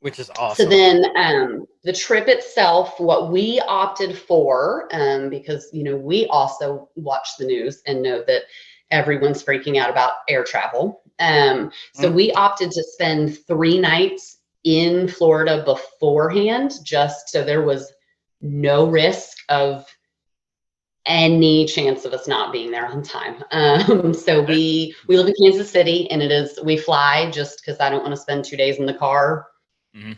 Which is awesome. So then the trip itself, what we opted for, because, you know, we also watch the news and know that everyone's freaking out about air travel. So we opted to spend 3 nights in Florida beforehand, just so there was no risk of any chance of us not being there on time. So we live in Kansas City, and we fly just because I don't want to spend 2 days in the car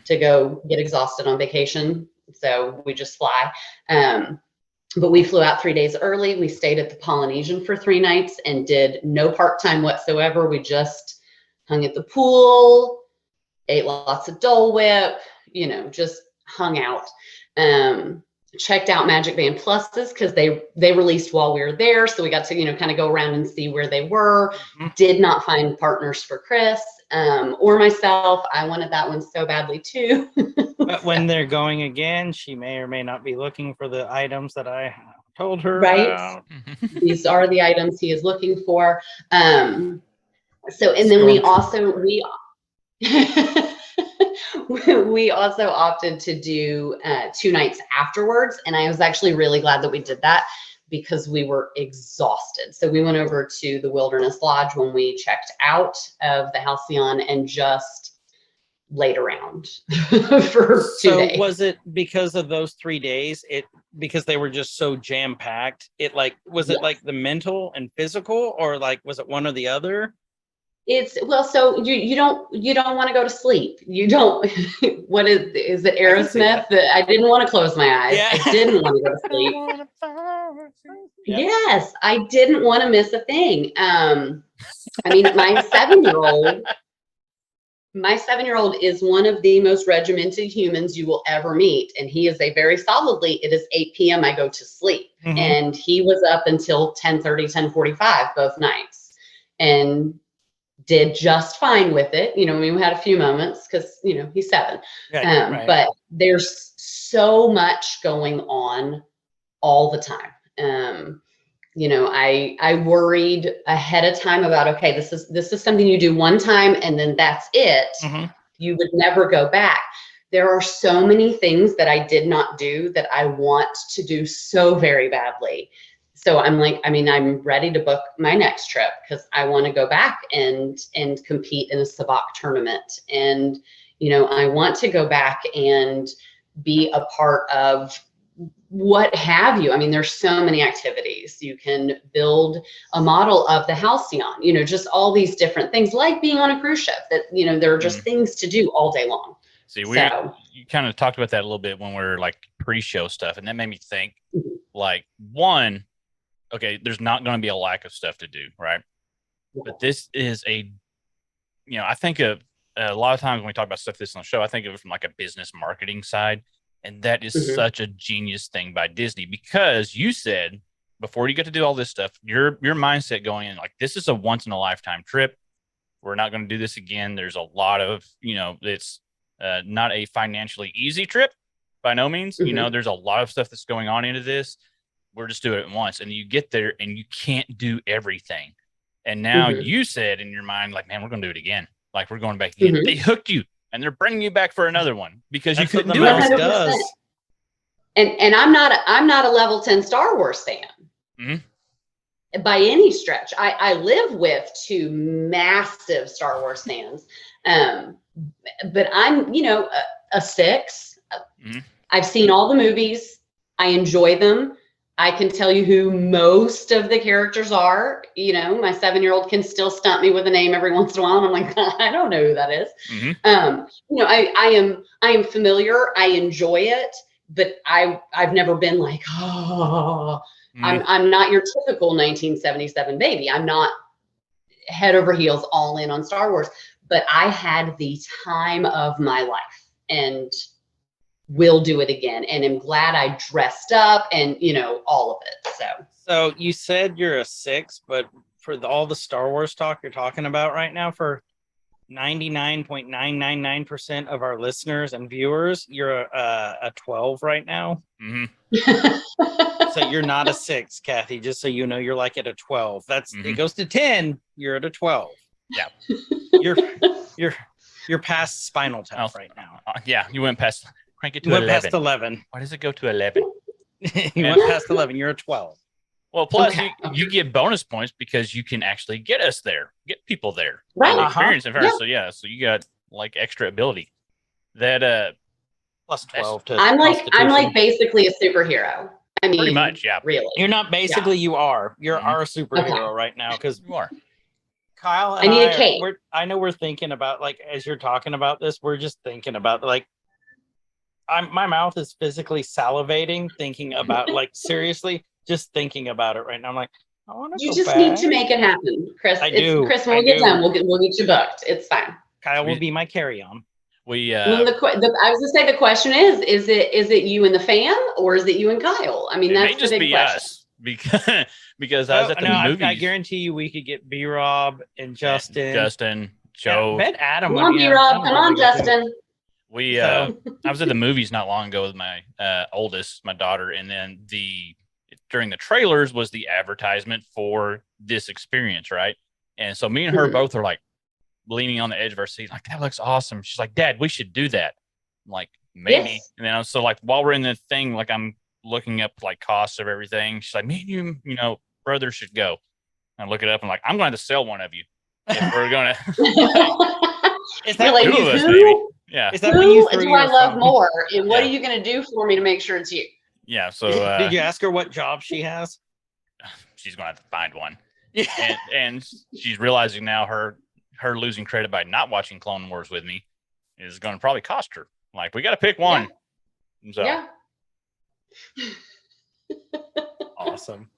to go get exhausted on vacation. So we just fly. But we flew out 3 days early. We stayed at the Polynesian for 3 nights and did no park time whatsoever. We just hung at the pool, ate lots of Dole Whip, you know, just hung out. Checked out Magic Band Pluses because they released while we were there. So we got to, you know, kind of go around and see where they were. Did not find partners for Chris or myself. I wanted that one so badly too. But when they're going again, she may or may not be looking for the items that I told her about. These are the items he is looking for. So, and then we also opted to do 2 nights afterwards. And I was actually really glad that we did that because we were exhausted. So we went over to the Wilderness Lodge when we checked out of the Halcyon and just laid around for 2 days. Was it because of those 3 days, because they were just so jam-packed, was it like the mental and physical, or like was it one or the other? So you don't want to go to sleep. You don't. What is it? Aerosmith? I didn't want to close my eyes. Yeah. I didn't want to go to sleep. Yes, I didn't want to miss a thing. I mean, my 7-year-old is one of the most regimented humans you will ever meet, and he is it is 8 p.m. I go to sleep, and he was up until 10:30, 10:45 both nights, and did just fine with it. You know, we had a few moments because, you know, he's 7. Right. But there's so much going on all the time. You know, I worried ahead of time about, okay, this is something you do one time and then that's it. You would never go back. there are so many things that I did not do that I want to do so very badly. So I'm like, I mean, I'm ready to book my next trip because I want to go back and compete in a sabacc tournament. And, you know, I want to go back and be a part of what have you. I mean, there's so many activities. You can build a model of the halcyon, you know, just all these different things like being on a cruise ship that, you know, there are just things to do all day long. See, you kind of talked about that a little bit when we were like pre-show stuff. And that made me think like one, okay, there's not going to be a lack of stuff to do, right? But this is you know, I think of a lot of times when we talk about stuff this on the show, I think of it from like a business marketing side. And that is such a genius thing by Disney, because you said before you get to do all this stuff, your mindset going in like, this is a once in a lifetime trip. We're not going to do this again. There's a lot of, you know, it's not a financially easy trip by no means. You know, there's a lot of stuff that's going on into this. We're just doing it once. And you get there and you can't do everything. And now you said in your mind, like, man, we're going to do it again. Like, we're going back again. They hooked you and they're bringing you back for another one because you couldn't do everything. Does. And I'm not a level 10 Star Wars fan by any stretch. I live with two massive Star Wars fans. But I'm, you know, a 6. I've seen all the movies. I enjoy them. I can tell you who most of the characters are. You know, my 7-year-old can still stump me with a name every once in a while. And I'm like, I don't know who that is. You know, I am familiar. I enjoy it, but I've never been like, oh, I'm not your typical 1977 baby. I'm not head over heels all in on Star Wars, but I had the time of my life and will do it again. And I'm glad I dressed up and, you know, all of it. So you said you're a 6, but for all the Star Wars talk you're talking about right now, for 99.999% of our listeners and viewers, you're a 12 right now. So you're not a 6, Kathy, just so you know. You're like at a 12. That's it goes to 10, you're at a 12. Yeah. You're past Spinal Tap right now. Yeah, you went past. Crank it to you went 11. past 11. Why does it go to 11? You went past 11. You're a 12. Well, plus you get bonus points because you can actually get us there, get people there, right? Experience in fairness. So so you got like extra ability. That plus 12 to. I'm like basically a superhero. I mean, pretty much, yeah. Really, you're not basically. You are. You're our superhero right now because you are. Kyle and I need a cape. I know we're thinking about, like, as you're talking about this, we're just thinking about, like, my mouth is physically salivating thinking about, like, seriously, just thinking about it right now. I'm like, I want to. You just need to make it happen, Chris. I do. Chris, when we get done, we'll get you booked. It's fine. Kyle will be my carry-on. I was gonna say the question is it you and the fam, or is it you and Kyle? I mean, that's may just the big be question. us because I was at the movies. I guarantee you we could get B-Rob and Justin, Joe. Bet Adam. Come on, B-Rob. Come on, Justin. I was at the movies not long ago with my oldest, my daughter, and then during the trailers was the advertisement for this experience, right? And so me and her both are like leaning on the edge of our seat, like, that looks awesome. She's like, Dad, we should do that. I'm like, maybe. Yes. And then so like while we're in the thing, like I'm looking up like costs of everything. She's like, me and you know, brother should go. And I look it up and like, I'm going to sell one of you if we're going to. Is that like, two of us, baby? Yeah. Is that when you do I love more? And what are you going to do for me to make sure it's you? Yeah. So did you ask her what job she has? She's going to have to find one. And she's realizing now her losing credit by not watching Clone Wars with me is going to probably cost her. Like, we got to pick one. Yeah. So. Yeah. Awesome.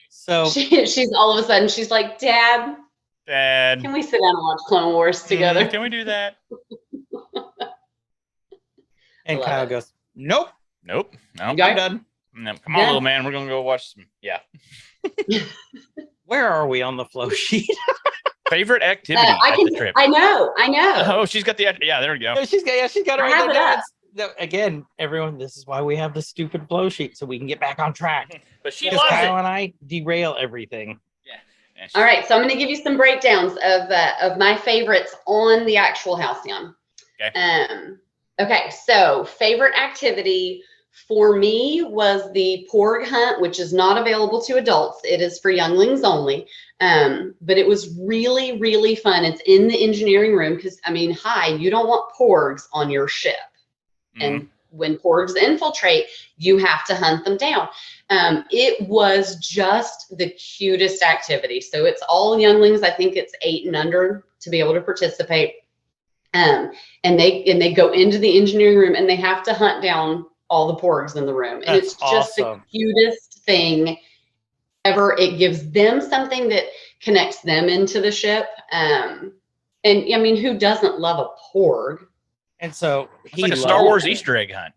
So she's all of a sudden she's like, Dad, can we sit down and watch Clone Wars together? Can we do that? And Kyle goes, Nope. No, I'm done. No, come on, little man. We're gonna go watch some. Yeah. Where are we on the flow sheet? Favorite activity at the trip. I know. Oh, she's got the. Yeah, there we go. She's got it I have right it there. Again, everyone, this is why we have the stupid flow sheet, so we can get back on track. But she Because loves Kyle it. and I derail everything. Yeah. All right, so I'm going to give you some breakdowns of my favorites on the actual Halcyon. Okay. Okay, so favorite activity for me was the porg hunt, which is not available to adults. It is for younglings only. But it was really, really fun. It's in the engineering room because, I mean, hi, you don't want porgs on your ship. And when porgs infiltrate, you have to hunt them down. It was just the cutest activity. So it's all younglings. I think it's 8 and under to be able to participate. And they go into the engineering room and they have to hunt down all the porgs in the room. And That's it's just the cutest thing ever. It gives them something that connects them into the ship. And I mean, who doesn't love a porg? And so it's like a Star Wars Easter egg hunt.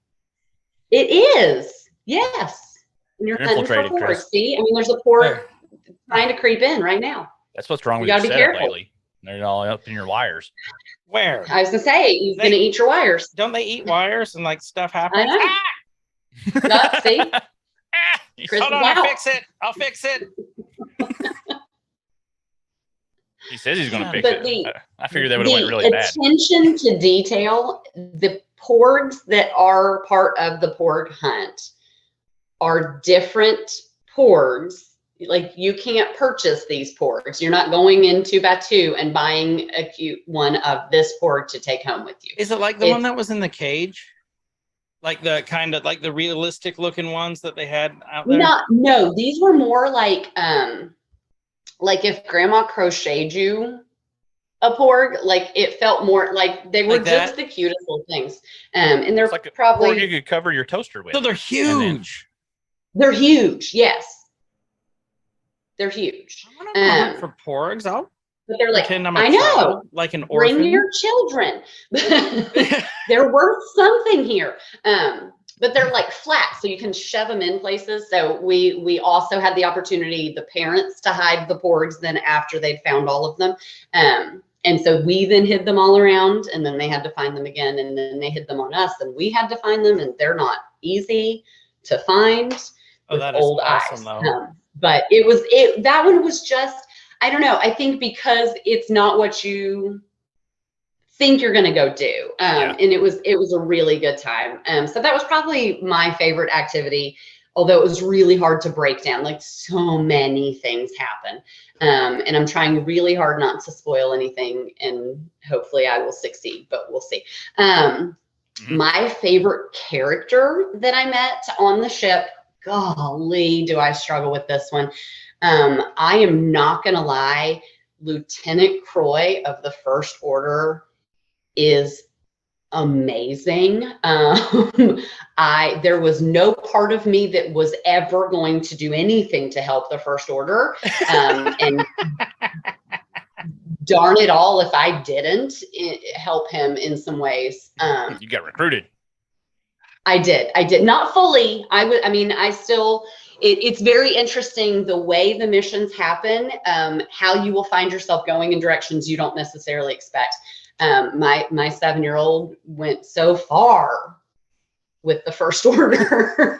It is. Yes. And you're hunting for infiltrating, porgs. Chris. See, I mean, there's a porg trying to creep in right now. That's what's wrong with You your gotta be setup careful. lately. They're all up in your wires. Where? I was gonna say he's gonna eat your wires. Don't they eat wires and like stuff happens? I know. Not, see? Chris Hold is on, out. I'll fix it. He says he's going to fix But it. I figured that would have went really bad. Attention to detail, the porgs that are part of the porg hunt are different porgs. Like, you can't purchase these porgs. You're not going into Batu and buying a cute one of this porg to take home with you. Is it like the one that was in the cage? Like the kind of like the realistic looking ones that they had out there? No, these were more like if grandma crocheted you a porg, like it felt more like they were Like just the cutest little things. And they're It's like probably or you could cover your toaster with. So they're huge. they're huge. Yes. They're huge. I want to hunt for porgs. But they're like, pretend I'm I know. like an orphan. Bring your children. They're worth something here. But they're like flat, so you can shove them in places. So we also had the opportunity, the parents, to hide the porgs then after they'd found all of them. And so we then hid them all around, and then they had to find them again, and then they hid them on us, and we had to find them, and they're not easy to find with old eyes. But that one was just, I don't know. I think because it's not what you think you're going to go do. And it was a really good time. So that was probably my favorite activity, although it was really hard to break down. Like, so many things happen. And I'm trying really hard not to spoil anything, and hopefully I will succeed, but we'll see. My favorite character that I met on the ship, golly, do I struggle with this one. I am not going to lie. Lieutenant Croy of the First Order is amazing. There was no part of me that was ever going to do anything to help the First Order. And darn it all if I didn't help him in some ways. You got recruited. I did not fully. It's very interesting the way the missions happen, how you will find yourself going in directions you don't necessarily expect. My 7-year-old went so far with the First Order,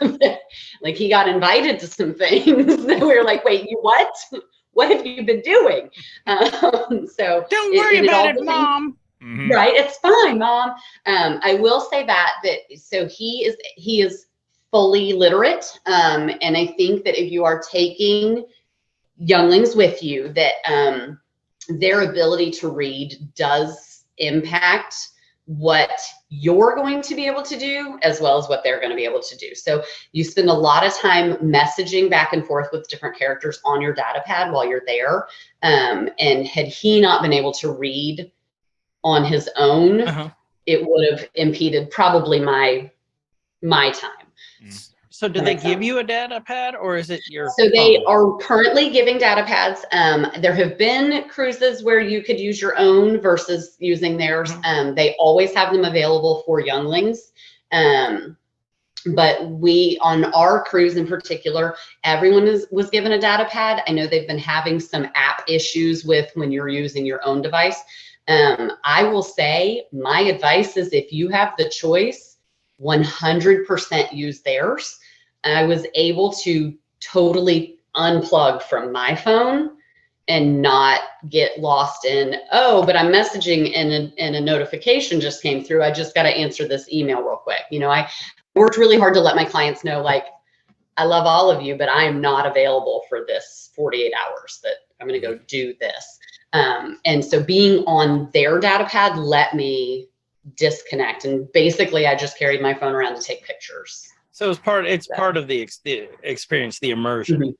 like he got invited to some things that we were like, wait, you what? What have you been doing? So don't worry about it, Mom. Right, it's fine, Mom. I will say that so he is fully literate, and I think that if you are taking younglings with you, that their ability to read does impact what you're going to be able to do as well as what they're going to be able to do. So you spend a lot of time messaging back and forth with different characters on your data pad while you're there. And had he not been able to read on his own, it would have impeded probably my time. So do they give you a data pad, or is it your So they are currently giving data pads. There have been cruises where you could use your own versus using theirs. They always have them available for younglings. But on our cruise in particular, everyone was given a data pad. I know they've been having some app issues with when you're using your own device. I will say my advice is, if you have the choice, 100% use theirs. I was able to totally unplug from my phone and not get lost in, oh, but I'm messaging and a notification just came through. I just got to answer this email real quick. You know, I worked really hard to let my clients know, like, I love all of you, but I am not available for this 48 hours that I'm going to go do this. And so being on their data pad let me disconnect. And basically I just carried my phone around to take pictures. So it's part of the experience, the immersion.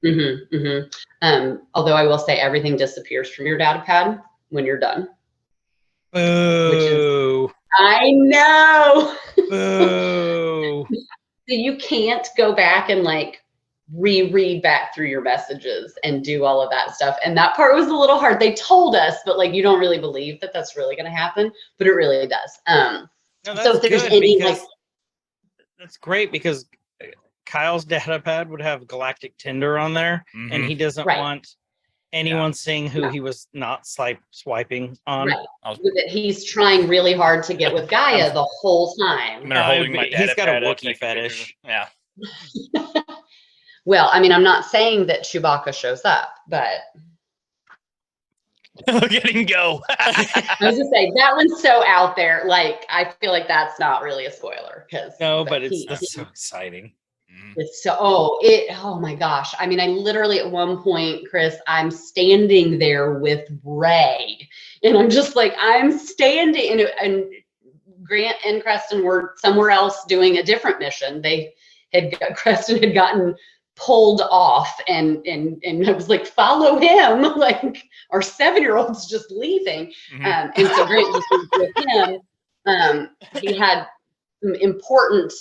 Although I will say everything disappears from your data pad when you're done. Boo. I know. Boo. So you can't go back and like reread back through your messages and do all of that stuff. And that part was a little hard. They told us, but like, you don't really believe that that's really going to happen, but it really does. No, so if there's any, like, that's great because Kyle's data pad would have Galactic Tinder on there, and he doesn't want anyone seeing who he was not swiping on. Right. He's trying really hard to get with Gaia the whole time. He's got a Wookiee fetish. Yeah. Well, I mean, I'm not saying that Chewbacca shows up, but look at him go. I was gonna say that one's so out there. Like, I feel like that's not really a spoiler because that's so exciting. It's so oh my gosh. I mean, I literally at one point, Chris, I'm standing there with Ray, and I'm just like, I'm standing, and Grant and Creston were somewhere else doing a different mission. Creston had gotten pulled off, and I was like, follow him, like our 7-year-old's just leaving. And so Grant just was with him. He had some important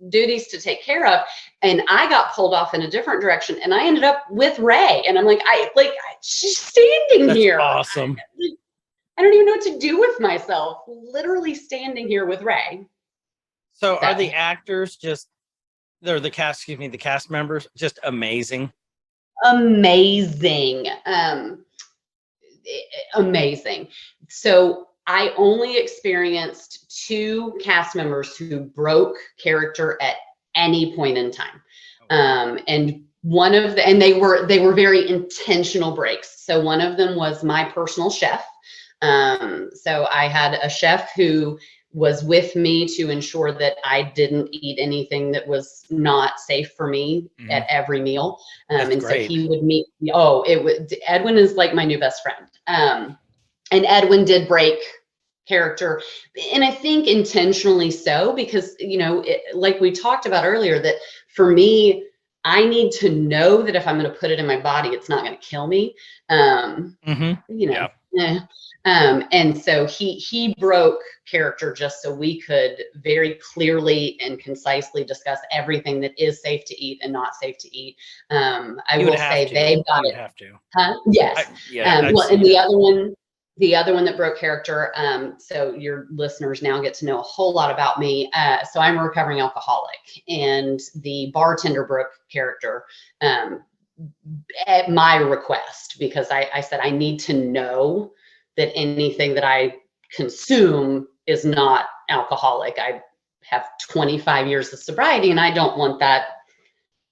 duties to take care of, and I got pulled off in a different direction, and I ended up with Ray, and I'm like, she's standing here. Awesome. I don't even know what to do with myself, literally standing here with Ray. So are the actors the cast members just amazing? Amazing. Amazing. So I only experienced 2 cast members who broke character at any point in time. And they were very intentional breaks. So one of them was my personal chef. So I had a chef who was with me to ensure that I didn't eat anything that was not safe for me at every meal. And great. So he would meet, Edwin is like my new best friend. And Edwin did break character, and I think intentionally so, because, like we talked about earlier, that for me, I need to know that if I'm going to put it in my body, it's not going to kill me. And so he broke character just so we could very clearly and concisely discuss everything that is safe to eat and not safe to eat. I will say they've got it. Have to. Huh? Yes. And the other one that broke character. So your listeners now get to know a whole lot about me. So I'm a recovering alcoholic, and the bartender broke character at my request, because I said, I need to know that anything that I consume is not alcoholic. I have 25 years of sobriety, and I don't want that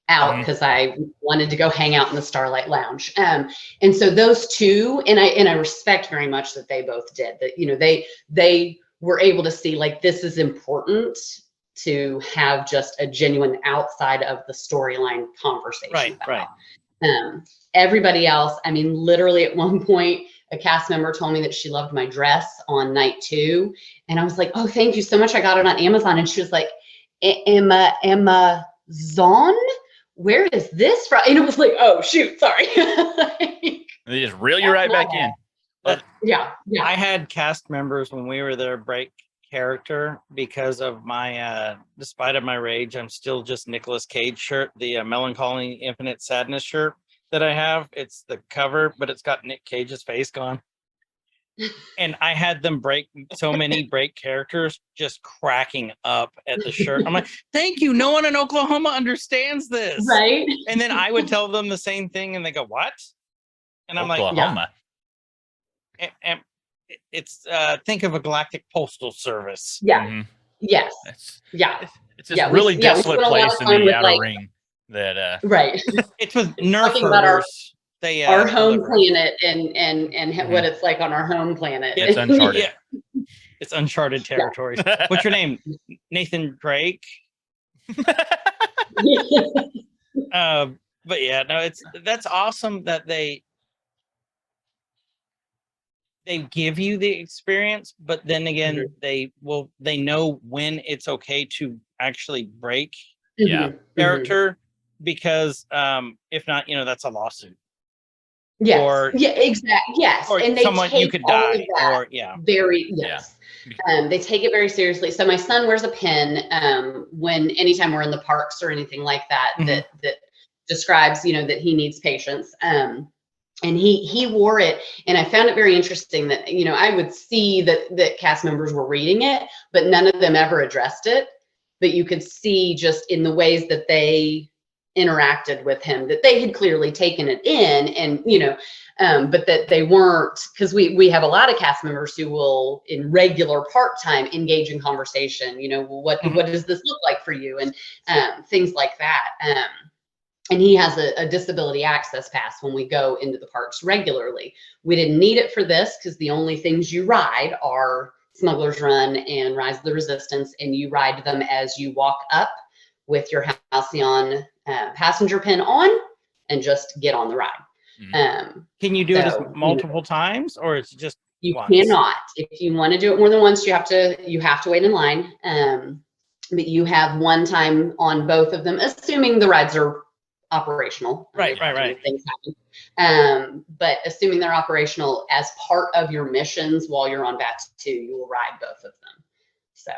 out because I wanted to go hang out in the Starlight Lounge. And so those 2, and I respect very much that they both did that. They were able to see, like, this is important to have just a genuine outside of the storyline conversation. Right. Everybody else, I mean, literally at one point, a cast member told me that she loved my dress on night 2. And I was like, oh, thank you so much. I got it on Amazon. And she was like, Amazon? Where is this from? And it was like, oh, shoot, sorry. They just reel you right back in. But yeah. I had cast members when we were there break character because of my, despite of my rage, I'm still just Nicolas Cage shirt, the Melancholy Infinite Sadness shirt that I have. It's the cover, but it's got Nick Cage's face gone. And I had them break so many break characters, just cracking up at the shirt. I'm like, thank you. No one in Oklahoma understands this. Right. And then I would tell them the same thing, and they go, what? And I'm Oklahoma. Like, and it's think of a galactic postal service. Yeah. Yes. It's this really desolate place in the outer ring that right. It's with Nerfers They our home deliver. planet and what it's like on our home planet. It's uncharted. It's uncharted territories. What's your name? Nathan Drake. But yeah, no, that's awesome that they give you the experience, but then again, they know when it's okay to actually break Yeah. character, because if not, that's a lawsuit. Yes. Or exactly. Yes. or And they someone take you could all die, of that or very yes. They take it very seriously. So my son wears a pin anytime we're in the parks or anything like that that describes that he needs patience. And he wore it, and I found it very interesting that I would see that cast members were reading it, but none of them ever addressed it. But you could see just in the ways that they interacted with him that they had clearly taken it in, and but that they weren't, because we have a lot of cast members who will in regular part-time engage in conversation. What does this look like for you, and things like that. And he has a disability access pass when we go into the parks regularly. We didn't need it for this because the only things you ride are Smuggler's Run and Rise of the Resistance, and you ride them as you walk up with your Halcyon passenger pin on and just get on the ride. Can you do it multiple times, or it's just you once? Cannot. If you want to do it more than once, you have to wait in line. But you have one time on both of them, assuming the rides are operational. Right. Things happen. But assuming they're operational as part of your missions while you're on Bat 2, you will ride both of them. So.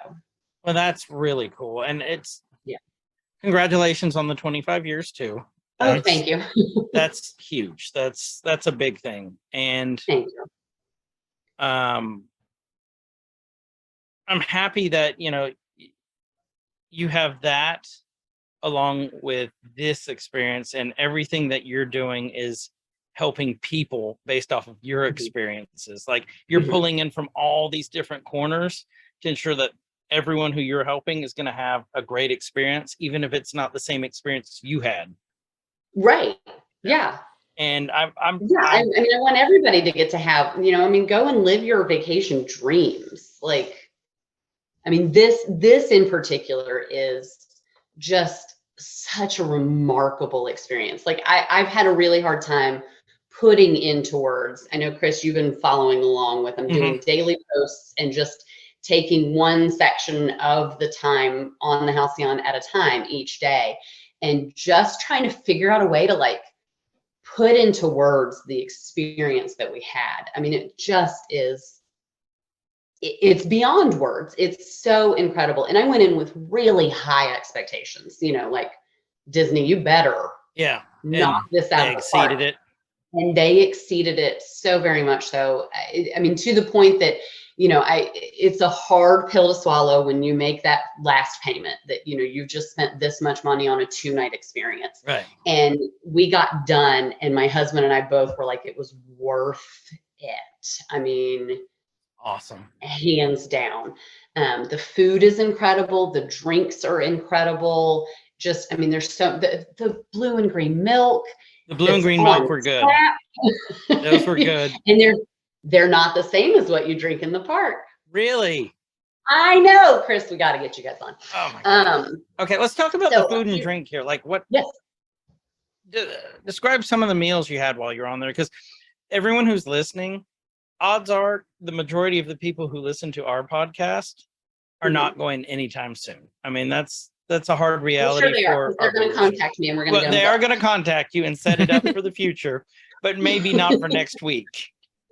Well, that's really cool. And congratulations on the 25 years too. Thank you. That's huge. That's a big thing. And thank you. I'm happy that, you have that along with this experience, and everything that you're doing is helping people based off of your experiences. Like you're pulling in from all these different corners to ensure that everyone who you're helping is going to have a great experience, even if it's not the same experience you had. Right. Yeah. And I want everybody to get to have, go and live your vacation dreams. Like, this in particular is just such a remarkable experience. Like I've had a really hard time putting into words. I know, Chris, you've been following along with them, doing daily posts and just taking one section of the time on the Halcyon at a time each day, and just trying to figure out a way to put into words the experience that we had. It just is, it's beyond words. It's so incredible. And I went in with really high expectations, like Disney, you better knock this out of the park. Exceeded it. And they exceeded it so very much so. To the point that, it's a hard pill to swallow when you make that last payment that, you've just spent this much money on a 2-night experience. Right. And we got done, and my husband and I both were like, it was worth it. Awesome. Hands down. The food is incredible. The drinks are incredible. Just, there's the blue and green milk. The blue and green milk were good. Those were good. And they're not the same as what you drink in the park. Really? I know, Chris, we got to get you guys on. Oh my God. Okay, let's talk about the food and drink here. Like what? Yes. Describe some of the meals you had while you're on there, because everyone who's listening, odds are the majority of the people who listen to our podcast are not going anytime soon. That's a hard reality. Sure they're going to contact me, and we're going to. They are going to contact you and set it up for the future, but maybe not for next week.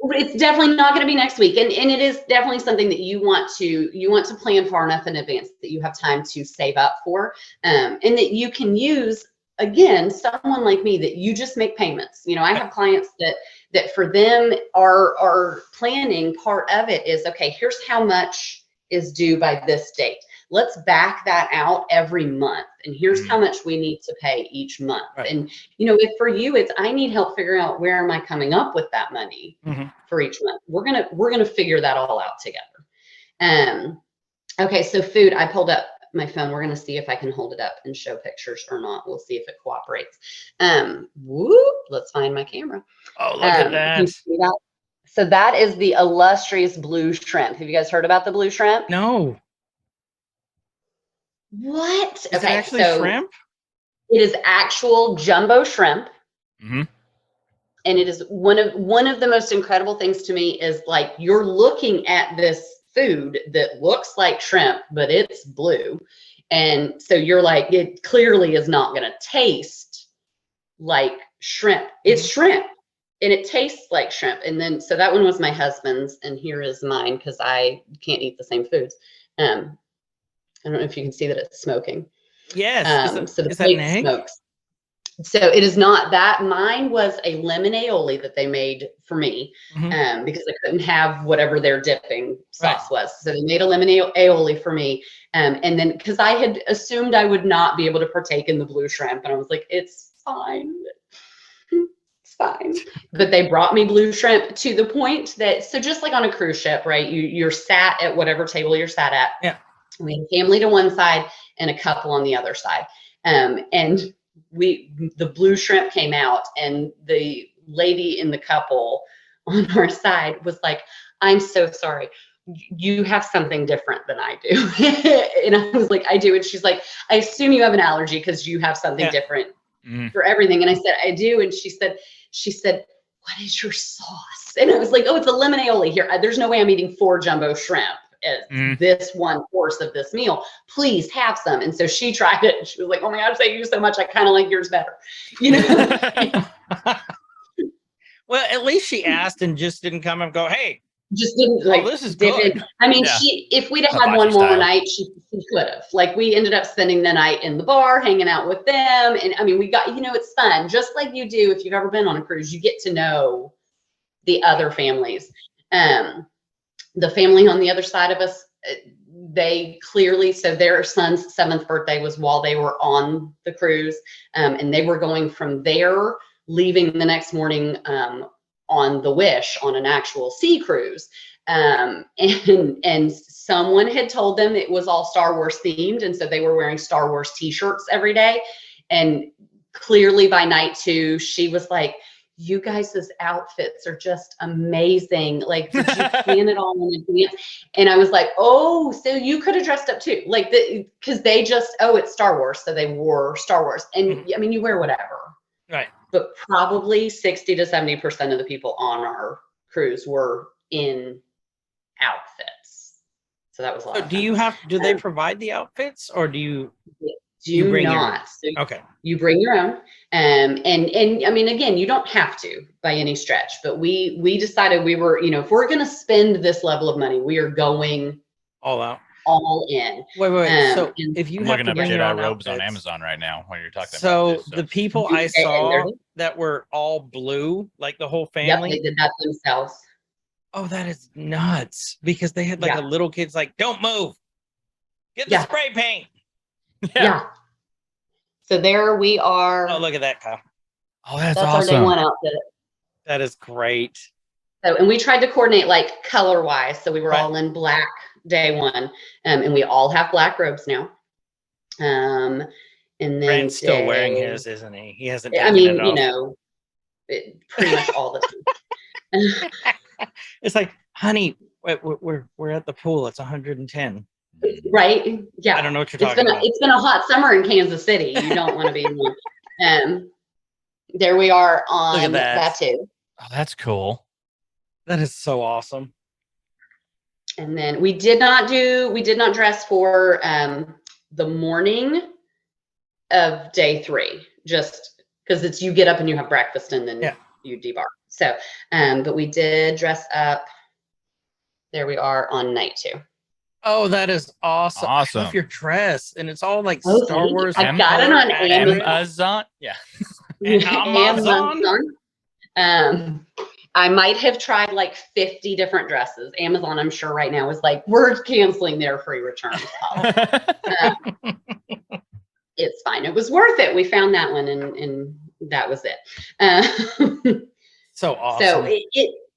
It's definitely not going to be next week, and it is definitely something that you want to plan far enough in advance that you have time to save up for, and that you can use. Again, someone like me, that you just make payments. I have clients that for them our planning part of it is, okay, here's how much is due by this date. Let's back that out every month, and here's how much we need to pay each month. Right. And if for you it's, I need help figuring out where am I coming up with that money for each month. We're gonna figure that all out together. Okay, so food, I pulled up my phone. We're going to see if I can hold it up and show pictures or not. We'll see if it cooperates. Let's find my camera. Oh, look at Can that. you see that? So that is the illustrious blue shrimp. Have you guys heard about the blue shrimp? No. What? Is it actually shrimp? It is actual jumbo shrimp. Mm-hmm. And it is one of the most incredible things to me is like you're looking at this food that looks like shrimp, but it's blue. And so you're like, it clearly is not going to taste like shrimp. It's shrimp and it tastes like shrimp. And then, so that one was my husband's and here is mine because I can't eat the same foods. I don't know if you can see that it's smoking. Yes. So the is that an plate egg? smokes. So it is not that. Mine was a lemon aioli that they made for me because I couldn't have whatever their dipping sauce was. So they made a lemon aioli for me. And then because I had assumed I would not be able to partake in the blue shrimp. And I was like, it's fine. It's fine. But they brought me blue shrimp to the point that, so just like on a cruise ship, right? You're sat at whatever table you're sat at. Yeah. We had a family to one side and a couple on the other side. And the blue shrimp came out and the lady in the couple on our side was like, I'm so sorry. You have something different than I do. And I was like, I do. And she's like, I assume you have an allergy because you have something different for everything. And I said, I do. And she said, what is your sauce? And I was like, oh, it's a lemon aioli here. There's no way I'm eating 4 jumbo shrimp as this one course of this meal. Please have some. And so she tried it. And she was like, oh my gosh, thank you so much. I kind of like yours better. You know? Well, at least she asked and just didn't come and go, hey. Just didn't like, this is good. I mean, if we'd have had one more night, she could have. Like we ended up spending the night in the bar, hanging out with them. And I mean, we got, it's fun. Just like you do if you've ever been on a cruise, you get to know the other families. The family on the other side of us, they clearly, so their son's 7th birthday was while they were on the cruise. And they were going from there, leaving the next morning on the Wish on an actual sea cruise. And someone had told them it was all Star Wars themed. And so they were wearing Star Wars t-shirts every day. And clearly by night 2, she was like, you guys' outfits are just amazing. Like, did you plan it all in advance? And I was like, oh, so you could have dressed up too. Like, because they just, it's Star Wars. So they wore Star Wars. And I mean, you wear whatever. Right. But probably 60 to 70% of the people on our cruise were in outfits. So that was a lot of fun. Do they provide the outfits or do you? Do bring not. So okay. You bring your own. And I mean, again, you don't have to by any stretch, but we decided we were, if we're going to spend this level of money, we are going all out, all in. Wait. So if you have looking to up bring your own Jedi robes on outfits, Amazon right now while you're talking so about this. The people I saw that were all blue, like the whole family. Yep, they did that themselves. Oh, that is nuts because they had like a little kid's like, don't move. Get the spray paint. Yeah. So there we are. Oh, look at that, Kyle. Oh, that's Our awesome. day 1 outfit. That is great. So, and we tried to coordinate like color wise. So we were all in black day 1. And we all have black robes now. And then Brent's still wearing his, isn't he? He hasn't. I mean, pretty much all the time. It's like, honey, we're at the pool. It's 110. Right? Yeah. I don't know what you're talking about. It's been a hot summer in Kansas City. You don't want to be in one. There we are on that too. Oh, that's cool. That is so awesome. And then we did not dress for the morning of day 3, just because it's you get up and you have breakfast and then you debark. So, but we did dress up. There we are on night 2. Oh, that is awesome. Awesome. I love your dress. And it's all like Star Wars. I got it on Amazon. Yeah. Amazon. I might have tried like 50 different dresses. Amazon, I'm sure right now is like, we're canceling their free returns. It's fine. It was worth it. We found that one and that was it. So awesome. So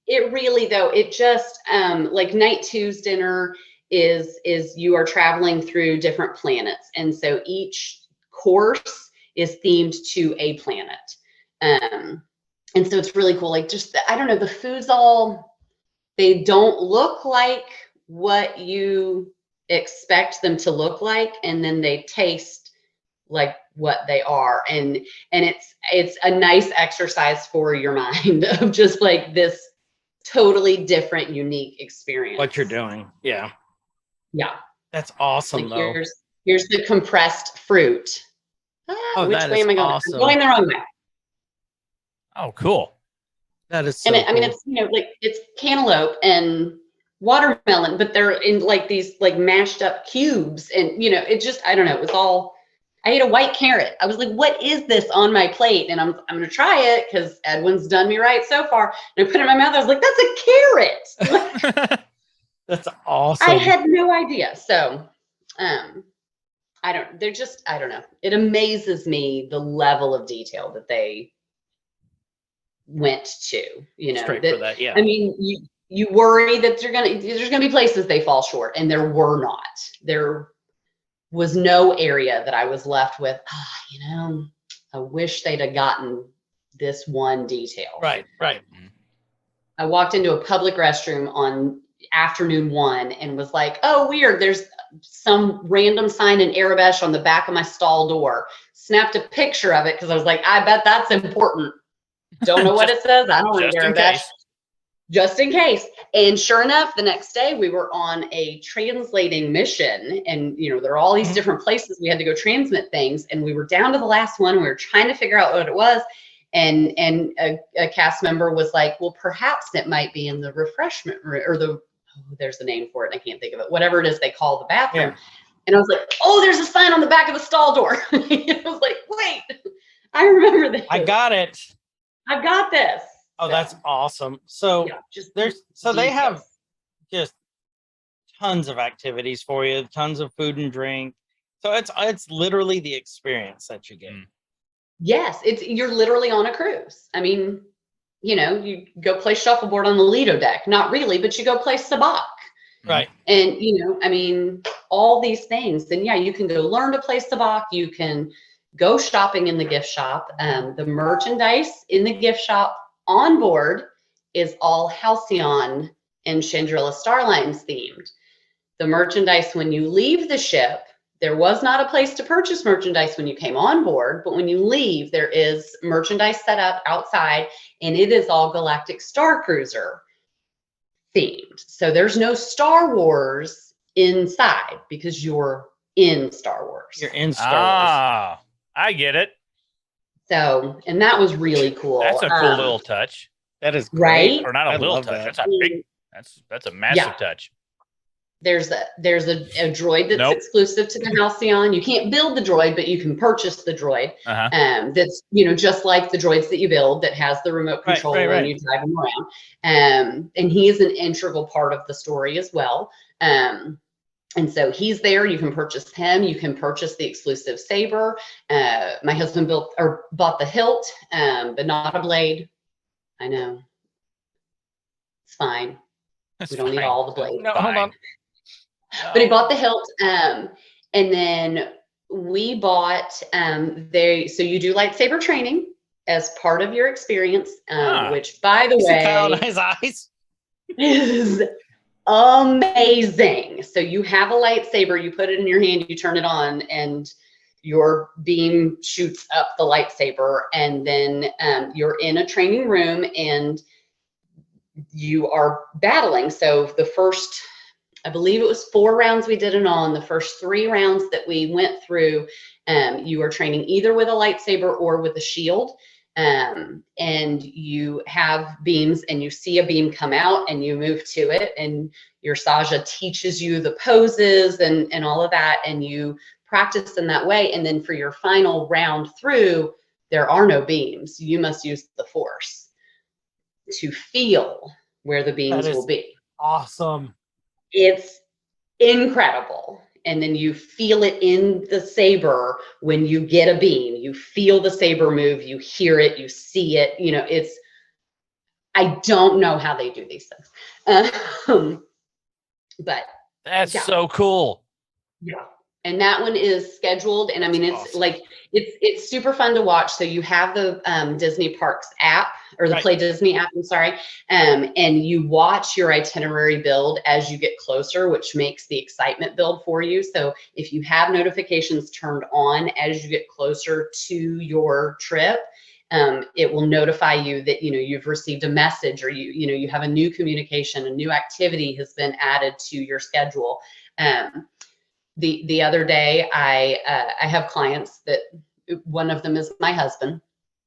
it really though, it just like night 2's dinner, is you are traveling through different planets. And so each course is themed to a planet. And so it's really cool. Like just, I don't know, the foods they don't look like what you expect them to look like. And then they taste like what they are. And it's a nice exercise for your mind of just like this totally different, unique experience. What you're doing. Yeah. Yeah. That's awesome, Like though. here's the compressed fruit. Oh, Which that way is am I going? awesome. I'm going the wrong way. Oh, cool. That is so And I mean, cool. it's, you know, like it's cantaloupe and watermelon, but they're in like these like mashed up cubes. And, you know, it just, I don't know, it was all, I ate a white carrot. I was like, what is this on my plate? And I'm going to try it because Edwin's done me right so far. And I put it in my mouth. I was like, that's a carrot. That's awesome. I had no idea. So, I don't know. It amazes me the level of detail that they went to, you know. Straight for that, yeah. I mean, you worry that there's gonna be places they fall short, and there were not. There was no area that I was left with, you know, I wish they'd have gotten this one detail. Right. I walked into a public restroom on afternoon 1 and was like, oh, weird, there's some random sign in Arabic on the back of my stall door. Snapped a picture of it because I was like, I bet that's important. Don't know what it says. I don't read Arabic. Just in case. And sure enough, the next day we were on a translating mission, and you know, there are all these different places we had to go transmit things, and we were down to the last one. We were trying to figure out what it was. And a cast member was like, well, perhaps it might be in the refreshment room, or there's a name for it, and I can't think of it. Whatever it is they call the bathroom. Yeah. And I was like, oh, there's a sign on the back of the stall door. I was like, wait, I remember this. I got it. I've got this. Oh, that's awesome. So yeah, they have just tons of activities for you, tons of food and drink. So it's literally the experience that you get. Yes, you're literally on a cruise. I mean, you know, you go play shuffleboard on the Lido deck. Not really, but you go play sabacc. Right. And, you know, I mean, all these things. And yeah, you can go learn to play sabacc. You can go shopping in the gift shop. The merchandise in the gift shop on board is all Halcyon and Chandrilla Starlines themed. The merchandise when you leave the ship, there was not a place to purchase merchandise when you came on board, but when you leave, there is merchandise set up outside, and it is all Galactic StarCruiser themed. So there's no Star Wars inside because you're in Star Wars. You're in Star Wars. I get it. So, and that was really cool. That's a cool little touch. That is great. Right? Or not a little touch. That's a big. That's a massive touch. There's a droid that's exclusive to the Halcyon. You can't build the droid, but you can purchase the droid. That's, you know, just like the droids that you build, that has the remote control and you drive him around. And he is an integral part of the story as well. And so he's there. You can purchase him. You can purchase the exclusive saber. My husband bought the hilt, but not a blade. I know. It's fine. We don't need all the blades. No, hold on. But he bought the hilt, and then we bought so you do lightsaber training as part of your experience, which, by the way, his eyes is amazing. So you have a lightsaber, you put it in your hand, you turn it on, and your beam shoots up the lightsaber, and then you're in a training room and you are battling. So the first, I believe it was 4 rounds we did it on. The first 3 rounds that we went through, you are training either with a lightsaber or with a shield. And you have beams, and you see a beam come out and you move to it, and your Saja teaches you the poses and all of that, and you practice in that way. And then for your final round through, there are no beams. You must use the Force to feel where the beams will be. Awesome. It's incredible. And then you feel it in the saber when you get a beam. You feel the saber move, you hear it, you see it. You know, I don't know how they do these things. But That's Yeah. so cool. Yeah. And that one is scheduled. And I mean, it's awesome. like, it's super fun to watch. So you have the Disney Parks app or the Right. Play Disney app, I'm sorry. And you watch your itinerary build as you get closer, which makes the excitement build for you. So if you have notifications turned on as you get closer to your trip, it will notify you that, you know, you've received a message, or you have a new communication, a new activity has been added to your schedule. The other day, I have clients that one of them is my husband,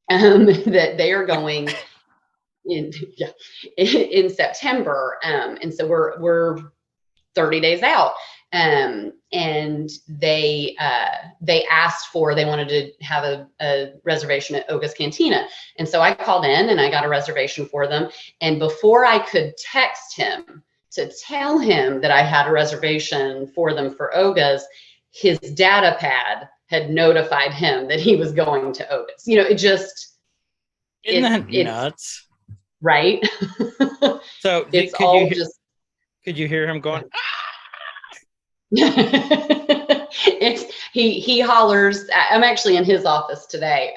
that they are going in September, and so we're 30 days out, and they wanted to have a reservation at Oga's Cantina, and so I called in and I got a reservation for them, and before I could text him to tell him that I had a reservation for them for Oga's, his data pad had notified him that he was going to Oga's. You know, it just, Isn't that it's nuts? right. So It's could all you just, could you hear him going? he hollers. I'm actually in his office today.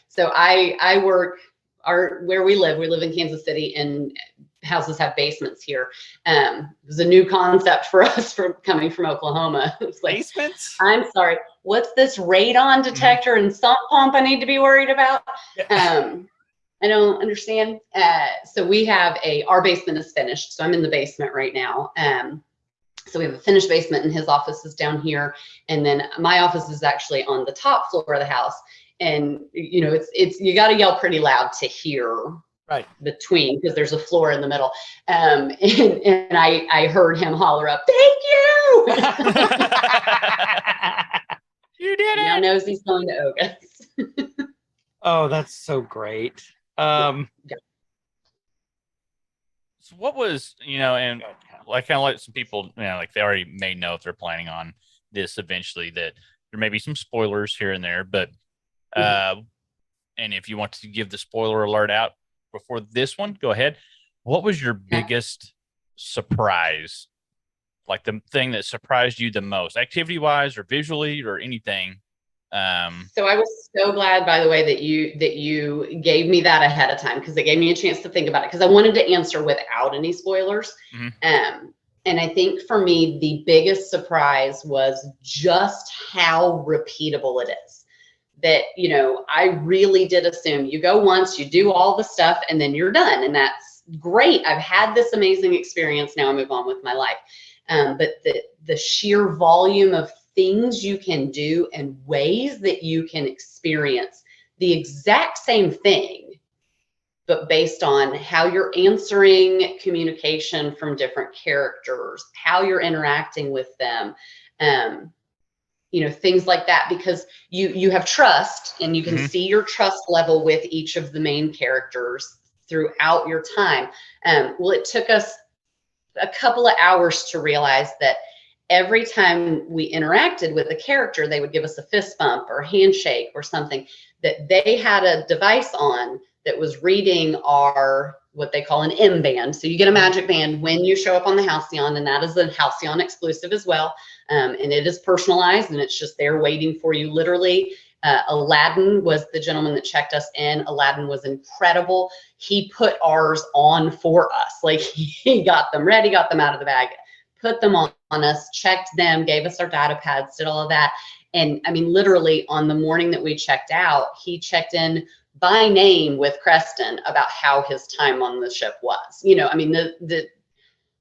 So I work where we live in Kansas City, and houses have basements here. It was a new concept for us coming from Oklahoma. It's like, Basements? I'm sorry, what's this radon detector and sump pump I need to be worried about? I don't understand. So we have our basement is finished. So I'm in the basement right now. So we have a finished basement, and his office is down here. And then my office is actually on the top floor of the house. And, you know, it's you got to yell pretty loud to hear Right. between, because there's a floor in the middle. And I heard him holler up, "Thank you." You did Now it. knows he's going to Oga's. Oh, that's so great. So what was, and like, kind of let some people, like they already may know if they're planning on this eventually, that there may be some spoilers here and there, but and if you want to give the spoiler alert out before this one, go ahead. What was your biggest surprise? Like the thing that surprised you the most, activity wise or visually or anything? So I was so glad, by the way, that you gave me that ahead of time, because it gave me a chance to think about it, because I wanted to answer without any spoilers. And I think for me, the biggest surprise was just how repeatable it is. That, you know, I really did assume you go once, you do all the stuff, and then you're done. And that's great. I've had this amazing experience. Now I move on with my life. But the sheer volume of things you can do and ways that you can experience the exact same thing, but based on how you're answering communication from different characters, how you're interacting with them, you know, things like that, because you have trust, and you can see your trust level with each of the main characters throughout your time. Well, it took us a couple of hours to realize that every time we interacted with a character, they would give us a fist bump or handshake or something, that they had a device on that was reading our, what they call an M band. So you get a magic band when you show up on the Halcyon, and that is a Halcyon exclusive as well. And it is personalized, and it's just there waiting for you. Literally, Aladdin was the gentleman that checked us in. Aladdin was incredible. He put ours on for us. Like, he got them ready, got them out of the bag, put them on us, checked them, gave us our data pads, did all of that. And I mean, literally on the morning that we checked out, he checked in by name with Creston about how his time on the ship was. You know, I mean,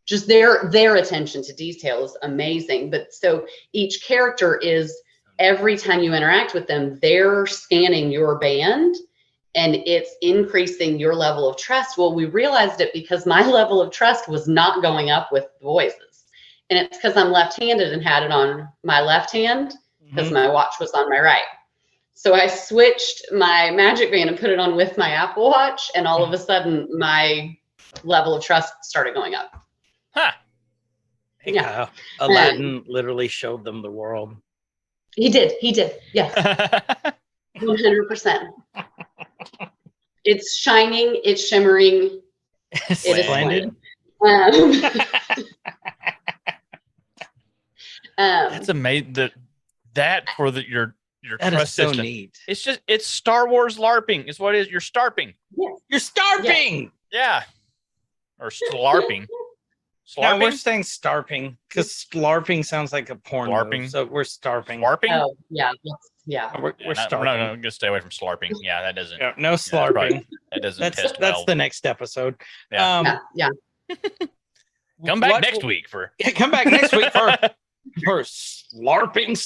just their attention to detail is amazing. But so each character is, every time you interact with them, they're scanning your band, and it's increasing your level of trust. Well, we realized it because my level of trust was not going up with voices. And it's because I'm left-handed and had it on my left hand, because my watch was on my right. So I switched my Magic Band and put it on with my Apple Watch, and all of a sudden my level of trust started going up. Huh. Yeah. Aladdin literally showed them the world. He did. Yes. 100%. It's shining. It's shimmering. It is splendid. That's amazing. That for your That trust is so system. neat. It's Star Wars LARPing. Is what it is. You're STARPing. Yes. You're starving. Yeah. Or SLARPing. No, we're SLARPing? saying starping because slarping sounds like a porn Slarping? move. So we're starping. SLARPing? Oh, yeah. Yeah. We're Yeah, starping. no, I'm gonna stay away from SLARPing. Yeah, that doesn't. Yeah, no that's slarping. probably- that doesn't That's test that's well. the next episode. Yeah. Yeah. Come back what- next week for. Come back next week for slarping.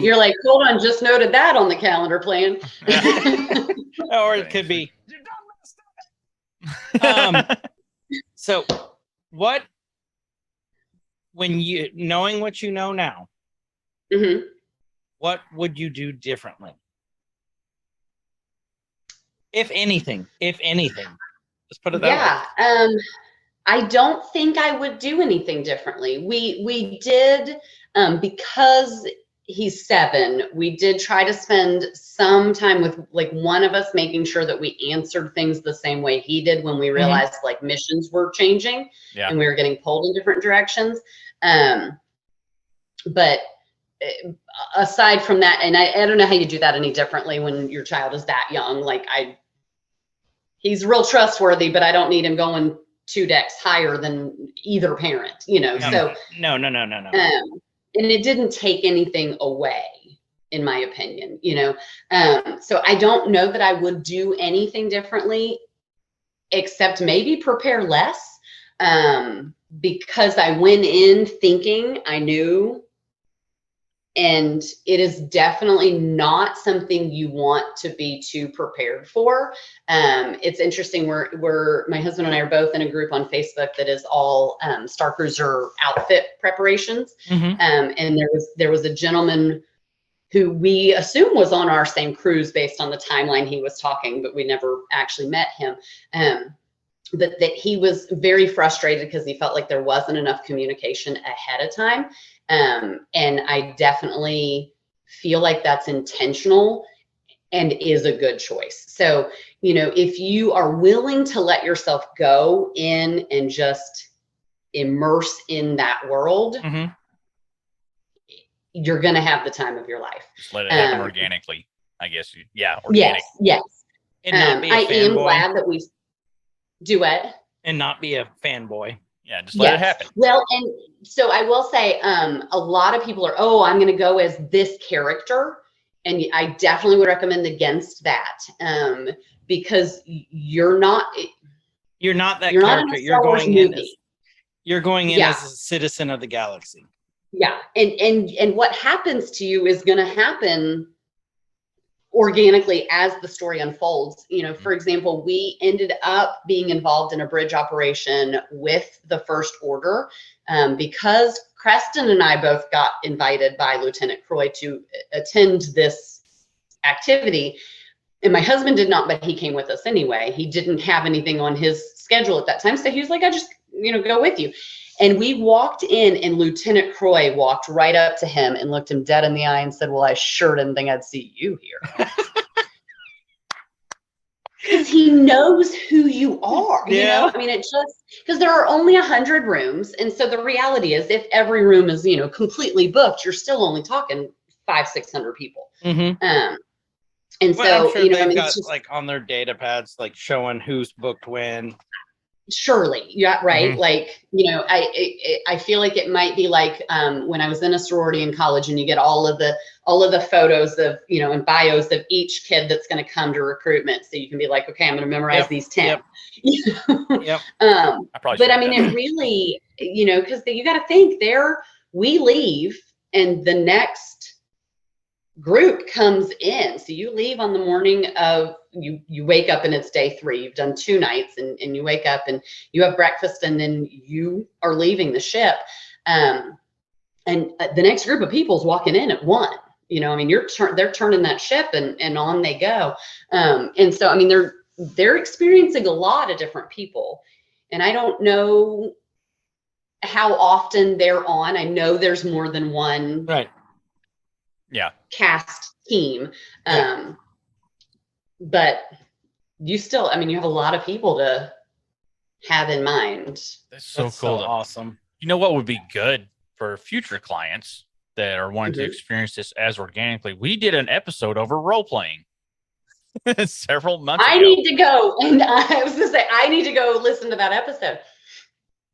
You're like, hold on, just noted that on the calendar plan. Or it could be. So, what when you knowing what you know now, Mhm. what would you do differently? If anything. Let's put it that way. Yeah. I don't think I would do anything differently. We did because he's 7, we did try to spend some time with like one of us making sure that we answered things the same way he did when we realized like missions were changing and we were getting pulled in different directions. But aside from that, and I don't know how you do that any differently when your child is that young. Like he's real trustworthy, but I don't need him going 2 decks higher than either parent, No. So No. and it didn't take anything away, in my opinion, So I don't know that I would do anything differently, except maybe prepare less, because I went in thinking I knew. And it is definitely not something you want to be too prepared for. It's interesting. We're my husband and I are both in a group on Facebook that is all StarCruiser outfit preparations. And there was a gentleman who we assume was on our same cruise based on the timeline he was talking, but we never actually met him. But that he was very frustrated because he felt like there wasn't enough communication ahead of time. And I definitely feel like that's intentional and is a good choice. So, if you are willing to let yourself go in and just immerse in that world, you're going to have the time of your life. Just let it happen organically, I guess. Organic. Yes. And not be a I am fanboy. glad that we do it. And not be a fanboy. Yeah, just let it happen. Well, and so I will say, a lot of people are, I'm going to go as this character. And I definitely would recommend against that, because you're not that you're character. not in a Star Wars movie. You're going in as a citizen of the galaxy. Yeah. And what happens to you is going to happen organically as the story unfolds. For example, we ended up being involved in a bridge operation with the First Order, because Creston and I both got invited by Lieutenant Croy to attend this activity. And my husband did not, but he came with us anyway. He didn't have anything on his schedule at that time. So he was like, I just, go with you. And we walked in and Lieutenant Croy walked right up to him and looked him dead in the eye and said, well, I sure didn't think I'd see you here. Because he knows who you are. It's just because there are only 100 rooms. And so the reality is if every room is, completely booked, you're still only talking 500-600 people. And Well, so, I'm sure they've got it's just, like on their data pads, like showing who's booked when. surely. Yeah. Right. Like, I feel like it might be like, when I was in a sorority in college and you get all of the photos of, and bios of each kid that's going to come to recruitment. So you can be like, okay, I'm going to memorize these 10. Yep. But I mean, it really, because you got to think we leave and the next group comes in. So you leave on the morning of, you wake up and it's day 3. You've done 2 nights and you wake up and you have breakfast and then you are leaving the ship. And the next group of people is walking in at 1. They're turning that ship and on they go. And so, I mean, they're experiencing a lot of different people. And I don't know how often they're on. I know there's more than one. Right. Yeah. Cast team. But you still, you have a lot of people to have in mind. That's so That's cool. so awesome. You know what would be good for future clients that are wanting to Mhm. experience this as organically, we did an episode over role playing several months I ago. need to go, and I was gonna say I need to go listen to that episode.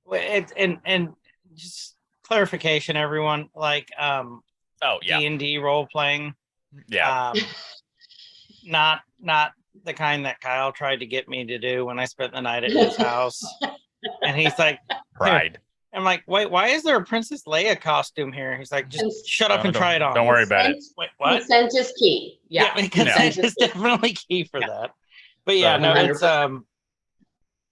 Well, and just clarification, everyone. Like Oh yeah, D&D role playing. yeah. Not the kind that Kyle tried to get me to do when I spent the night at his house. And he's like, Pride. I'm like, wait, why is there a Princess Leia costume here? He's like, just shut up and Don't- try it on. Don't worry about it. Consent- Wait, what? Consent is key. Yeah. Consent is definitely key for that. But yeah, no, it's 100%.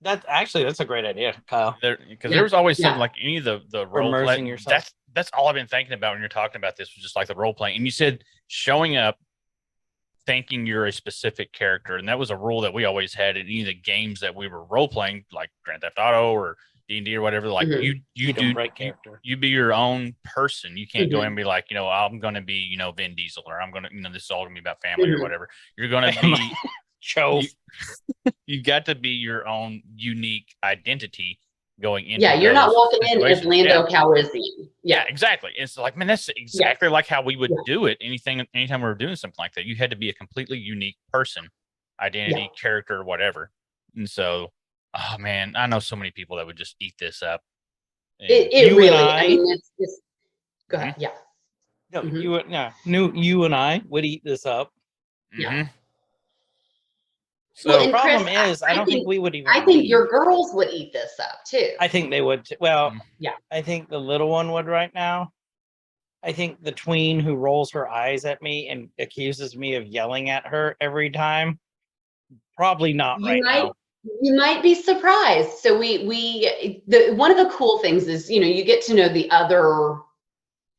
that's a great idea, Kyle. Because there was always something Yeah. like any of the role Immersing play. yourself. That's all I've been thinking about when you're talking about this was just like the role playing. And you said showing up thinking you're a specific character, and that was a rule that we always had in any of the games that we were role playing, like Grand Theft Auto or D&D or whatever. Like Mhm. you do right character. you be your own person. You can't go Mhm. in and be like, I'm going to be, Vin Diesel, or I'm going to, this is all going to be about family or Mhm. whatever. You're going to Family. be, Show. you got to be your own unique identity going into. Yeah, you're not those walking in as situations. Lando Yeah. Calrissian. Yeah, Yeah. exactly. It's like, man, that's exactly like how we would Yeah. do it. Anytime we were doing something like that, you had to be a completely unique person, identity, character, whatever. And so, oh man, I know so many people that would just eat this up. And It You and really, I- I mean, it's go ahead. Yeah. No, Mhm. you and I would eat this up. Yeah. mhm. So Well, the and problem Chris, is, I don't think we would even. I think leave. your girls would eat this up too. I think they would. Well, Yeah. I think the little one would right now. I think the tween who rolls her eyes at me and accuses me of yelling at her every time. Probably not You right might- now. You might be surprised. So one of the cool things is, you get to know the other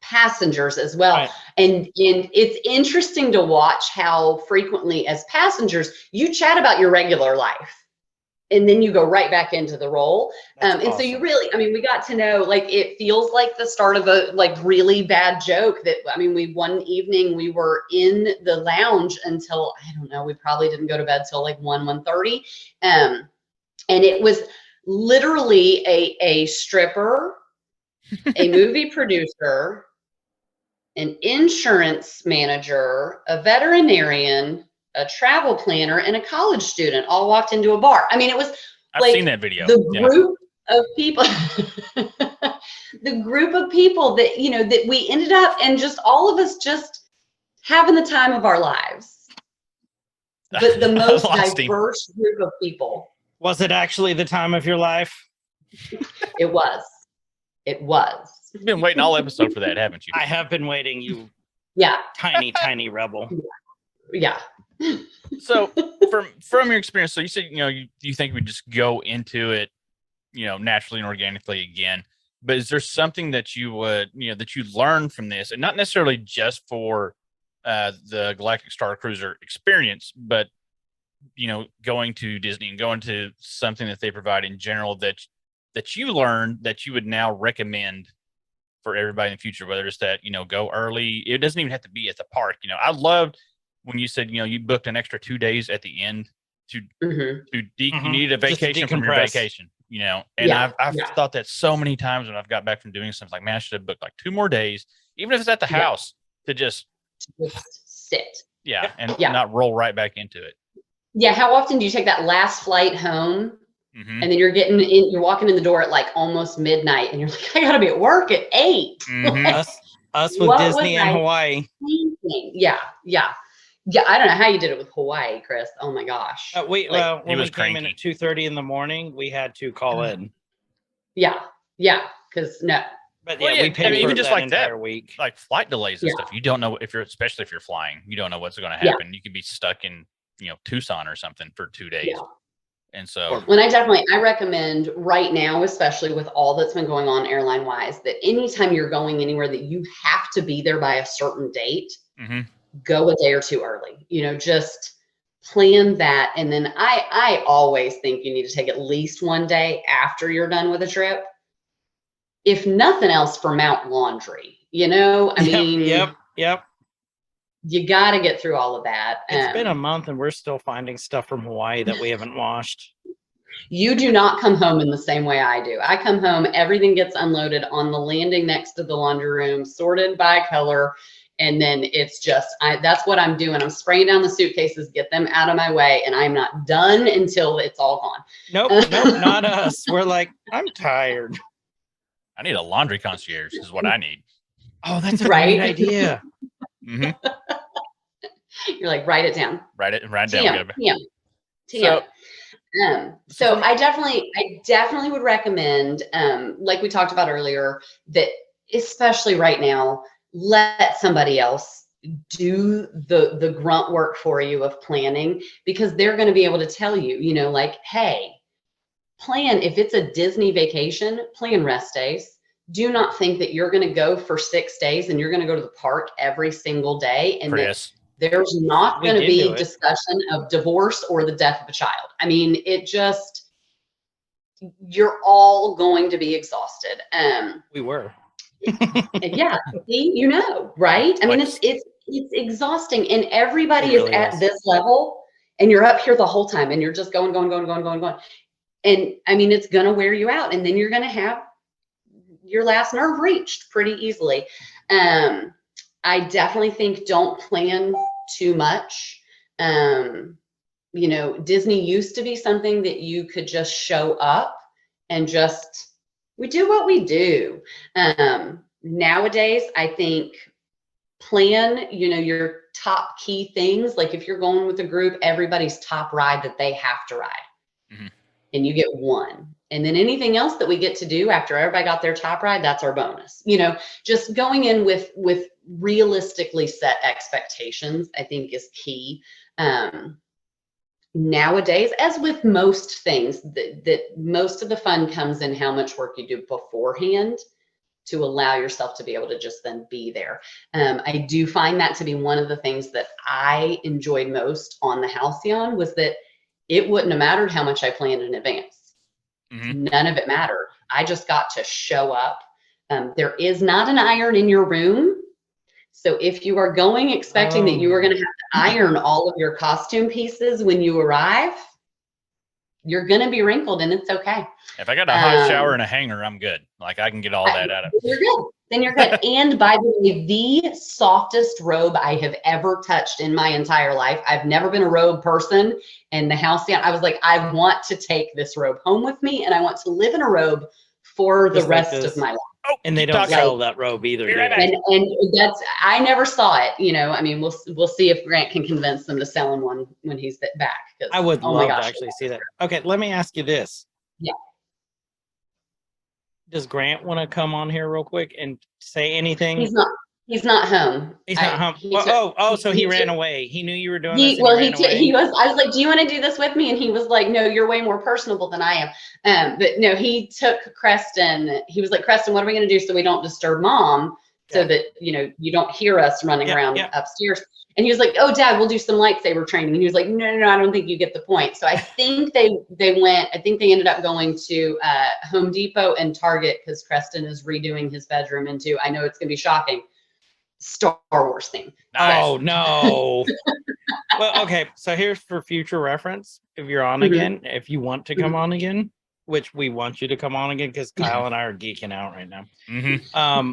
passengers as well. Right. And it's interesting to watch how frequently as passengers you chat about your regular life. And then you go right back into the role. That's And so you awesome. really, we got to know, like, it feels like the start of a really bad joke that, one evening we were in the lounge until, I don't know, we probably didn't go to bed till like 1:30. And it was literally a stripper, a movie producer, an insurance manager, a veterinarian, a travel planner, and a college student all walked into a bar. It was I've like seen that video. the Yeah. group of people, the group of people that, that we ended up, and just all of us just having the time of our lives. But the most Lost him. diverse group of people. Was it actually the time of your life? It was. It was. You've been waiting all episode for that, haven't you? I have been waiting, you Yeah. tiny rebel. Yeah. So from your experience, so you said, you think we just go into it, naturally and organically again, but is there something that you would, that you learn from this, and not necessarily just for the Galactic StarCruiser experience, but, going to Disney and going to something that they provide in general that you learned that you would now recommend for everybody in the future, whether it's that, go early. It doesn't even have to be at the park. I loved when you said, you booked an extra 2 days at the end to Mhm. you needed a Just to vacation from your decompress. vacation, and Yeah, I've yeah. thought that so many times when I've got back from doing something, like, man, I should have booked like 2 more days, even if it's at the Yeah. house, to just, Just sit. and Yeah. not roll right back into it. Yeah. How often do you take that last flight home, Mhm. and then you're walking in the door at like almost midnight, and you're like, I gotta be at work at 8. Mhm. Us with What Disney was and I Hawaii. thinking? Yeah. I don't know how you did it with Hawaii, Chris. Oh my gosh. When He we was came in cranky. at 2:30 in the morning, we had to call in. Yeah. Because no. But Well, yeah, yeah, we paid I mean, for even it just that like that. entire week. Like flight delays and Yeah. stuff, you don't know especially if you're flying, you don't know what's going to Yeah. happen. You could be stuck in, Tucson or something for 2 days. Yeah. And so, When I recommend right now, especially with all that's been going on airline wise, that anytime you're going anywhere that you have to be there by a certain date, mhm. go a day or two early. Just plan that. And then I always think you need to take at least one day after you're done with a trip. If nothing else, for Mount Laundry. Yep. You got to get through all of that. It's been a month and we're still finding stuff from Hawaii that we haven't washed. You do not come home in the same way I do. I come home, everything gets unloaded on the landing next to the laundry room, sorted by color. And then it's just, that's what I'm doing. I'm spraying down the suitcases, get them out of my way. And I'm not done until it's all gone. Nope, not us. We're like, I'm tired. I need a laundry concierge is what I need. Oh, that's a Right? great idea. Mm-hmm. You're like, write it down. Write it down. TM. So I definitely would recommend, like we talked about earlier, that especially right now, let somebody else do the grunt work for you of planning, because they're going to be able to tell you, you know, like, hey, plan, if it's a Disney vacation, plan rest days. Do not think that you're going to go for 6 days and you're going to go to the park every single day. And that there's not going to be discussion of divorce or the death of a child. I mean, you're all going to be exhausted. We were. Yeah, see, you know, right? I mean, it's exhausting, and everybody is at this level, and you're up here the whole time, and you're just going. And I mean, it's going to wear you out, and then you're going to have your last nerve reached pretty easily. I definitely think don't plan too much. You know, Disney used to be something that you could just show up and we do what we do. Nowadays, I think plan, you know, your top key things. Like if you're going with a group, everybody's top ride that they have to ride. Mm-hmm. And you get one. And then anything else that we get to do after everybody got their top ride, that's our bonus. You know, just going in with realistically set expectations, I think is key. Nowadays, as with most things, that most of the fun comes in how much work you do beforehand to allow yourself to be able to just then be there. I do find that to be one of the things that I enjoyed most on the Halcyon, was that it wouldn't have mattered how much I planned in advance. Mm-hmm. None of it mattered. I just got to show up. There is not an iron in your room. So if you are going expecting that you are going to have to iron all of your costume pieces when you arrive, you're going to be wrinkled, and it's okay. If I got a hot shower and a hanger, I'm good. Like I can get all that out of it. You're good. Then you're good. And by the way, the softest robe I have ever touched in my entire life. I've never been a robe person. And the Halcyon, I was like, I want to take this robe home with me, and I want to live in a robe for the rest of my life. Oh, and they don't sell that robe either. And that's, I never saw it. You know, I mean, we'll see if Grant can convince them to sell him one when he's back. I would love to actually see that. Okay, let me ask you this. Yeah. Does Grant want to come on here real quick and say anything? He's not home. He's not home. So he ran away. He knew you were doing this. He was. I was like, "Do you want to do this with me?" And he was like, "No, you're way more personable than I am." But no, he took Creston. He was like, "Creston, what are we going to do so we don't disturb Mom, so that you don't hear us running around upstairs?" And he was like, "Oh, Dad, we'll do some lightsaber training." And he was like, "No, I don't think you get the point." So I think they went. I think they ended up going to Home Depot and Target, because Creston is redoing his bedroom into, I know it's going to be shocking, Star Wars theme. Nice. Oh no. Well, okay. So here's for future reference. If you're on again, if you want to come on again, which we want you to come on again, because Kyle and I are geeking out right now. Mm-hmm.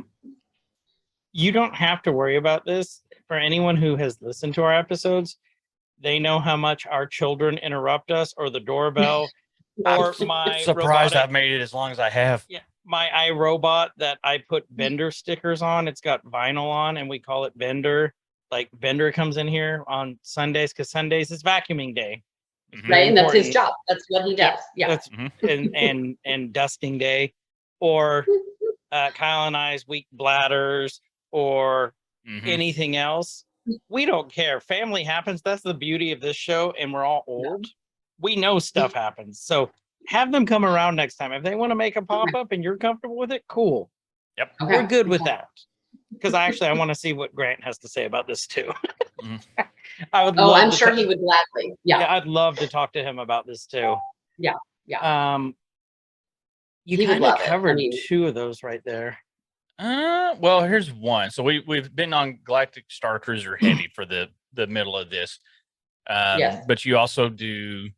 You don't have to worry about this. For anyone who has listened to our episodes, they know how much our children interrupt us, or the doorbell, or my surprised I've made it as long as I have. Yeah. My iRobot that I put vendor stickers on, it's got vinyl on, and we call it vendor. Like vendor comes in here on Sundays, because Sundays is vacuuming day. Right, and that's his job. That's what he does. Yeah. That's and dusting day, or Kyle and I's weak bladders, or anything else. We don't care. Family happens. That's the beauty of this show, and we're all old. We know stuff happens. So have them come around next time. If they want to make a pop-up and you're comfortable with it, cool. Yep. Okay. We're good with that. Because I want to see what Grant has to say about this too. I would. I'm sure he would gladly. Yeah. I'd love to talk to him about this too. Yeah. You kind of covered two of those right there. Well, here's one. So we've been on Galactic StarCruiser heavy for the middle of this. Yes. But you also do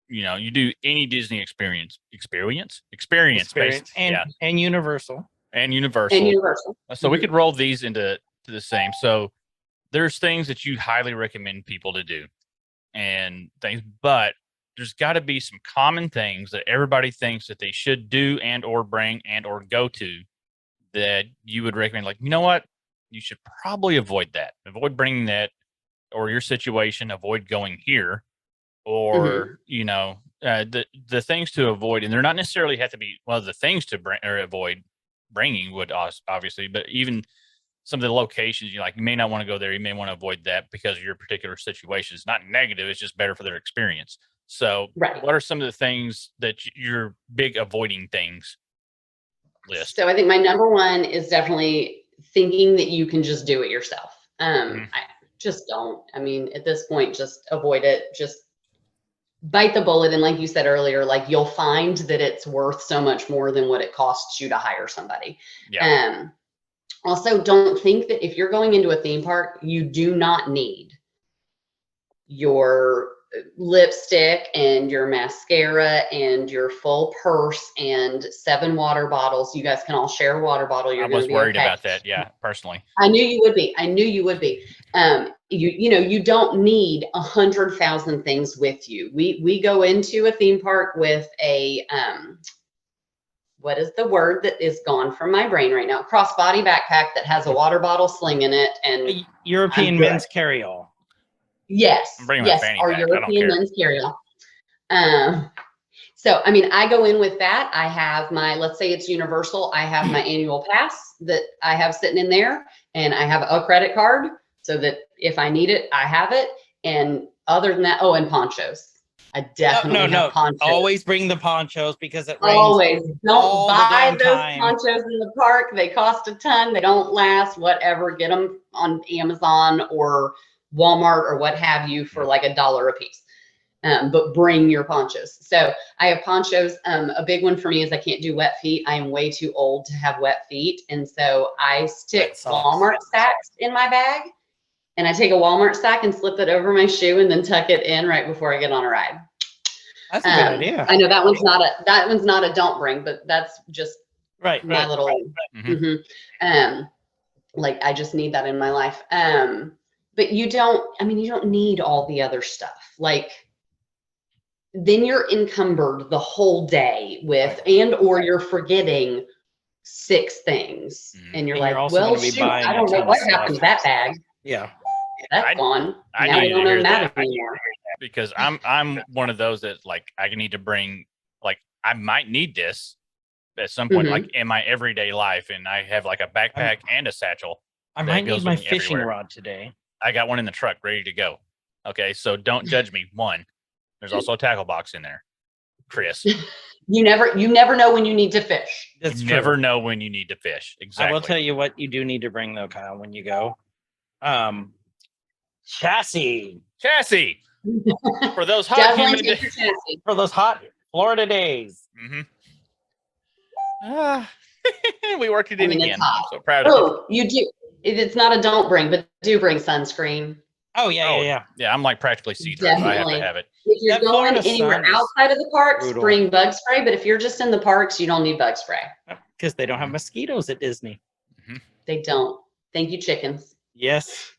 you do any Disney experience, based, and yeah, and Universal. and Universal. And Universal. So we could roll these into the same. So there's things that you highly recommend people to do and things, but there's got to be some common things that everybody thinks that they should do and or bring and or go to that you would recommend. Like, you know what? You should probably avoid that. Avoid bringing that, or your situation, avoid going here, or the things to avoid. And they're not necessarily have to be the things to bring or avoid bringing would obviously, but even some of the locations you may not want to go there. You may want to avoid that because of your particular situation. It's not negative. It's just better for their experience. So what are some of the things that you're big avoiding things list? So I think my number one is definitely thinking that you can just do it yourself. I just don't. I mean, at this point, just avoid it. Just bite the bullet. And like you said earlier, you'll find that it's worth so much more than what it costs you to hire somebody. Yeah. Also, don't think that if you're going into a theme park, you do not need your lipstick and your mascara and your full purse and 7 water bottles. You guys can all share a water bottle. I was worried about that. Yeah, personally. I knew you would be. You don't need 100,000 things with you. We go into a theme park with a what is the word that is gone from my brain right now? Crossbody backpack that has a water bottle sling in it and A European men's carry-all. Yes, I'm bringing my yes, fanny our pack. I don't European care. men's carry-all. So, I mean, I go in with that. I have let's say it's Universal. I have my annual pass that I have sitting in there, and I have a credit card so that if I need it, I have it. And other than that, and ponchos. I definitely have ponchos. Always bring the ponchos because it rains. Always. all Don't the buy damn those time. ponchos in the park. They cost a ton. They don't last, whatever. Get them on Amazon or Walmart or what have you for $1 a piece. But bring your ponchos. So I have ponchos. A big one for me is I can't do wet feet. I am way too old to have wet feet. And so I stick Walmart sacks in my bag. And I take a Walmart sack and slip it over my shoe and then tuck it in right before I get on a ride. That's a good idea. I know that one's not a don't bring, but that's just my little. I just need that in my life. But you don't need all the other stuff. Then you're encumbered the whole day with, or you're forgetting 6 things, and you're And like, you're also well, gonna be shoot, buying I a don't know ton what of happened to stuff. that bag. Yeah. That's gone. I Now we needed don't to know hear that that. anymore. Because I'm one of those that I need to bring, I might need this at some point, in my everyday life. And I have a backpack and a satchel. I that might goes need my with me fishing everywhere. rod today. I got one in the truck ready to go. Okay. So don't judge me. One, there's also a tackle box in there, Chris. You never know when you need to fish. That's You true. never know when you need to fish. Exactly. I will tell you what you do need to bring though, Kyle, when you go. Chassis for those hot Definitely humid take your chassis. for those hot Florida days. We worked it in It's again. hot. I'm so proud of you. Oh, you do. It's not a don't bring, but do bring sunscreen. Oh yeah. Yeah, I'm practically see-through. I have Definitely. to have it. If you're That going Florida anywhere sun is outside of the parks, brutal. bring bug spray. But if you're just in the parks, you don't need bug spray. Because they don't have mosquitoes at Disney. They don't. Thank you, chickens. Yes.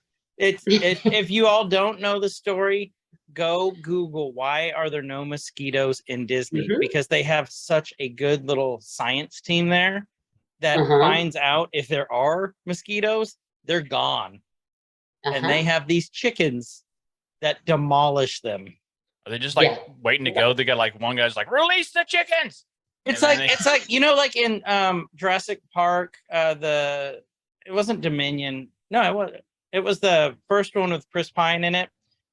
If you all don't know the story, go Google why are there no mosquitoes in Disney? Because they have such a good little science team there that finds out if there are mosquitoes, they're gone. And they have these chickens that demolish them. Are they just waiting to go? They got one guy's release the chickens. It's like in Jurassic Park, it wasn't Dominion. No, it was the first one with Chris Pine in it.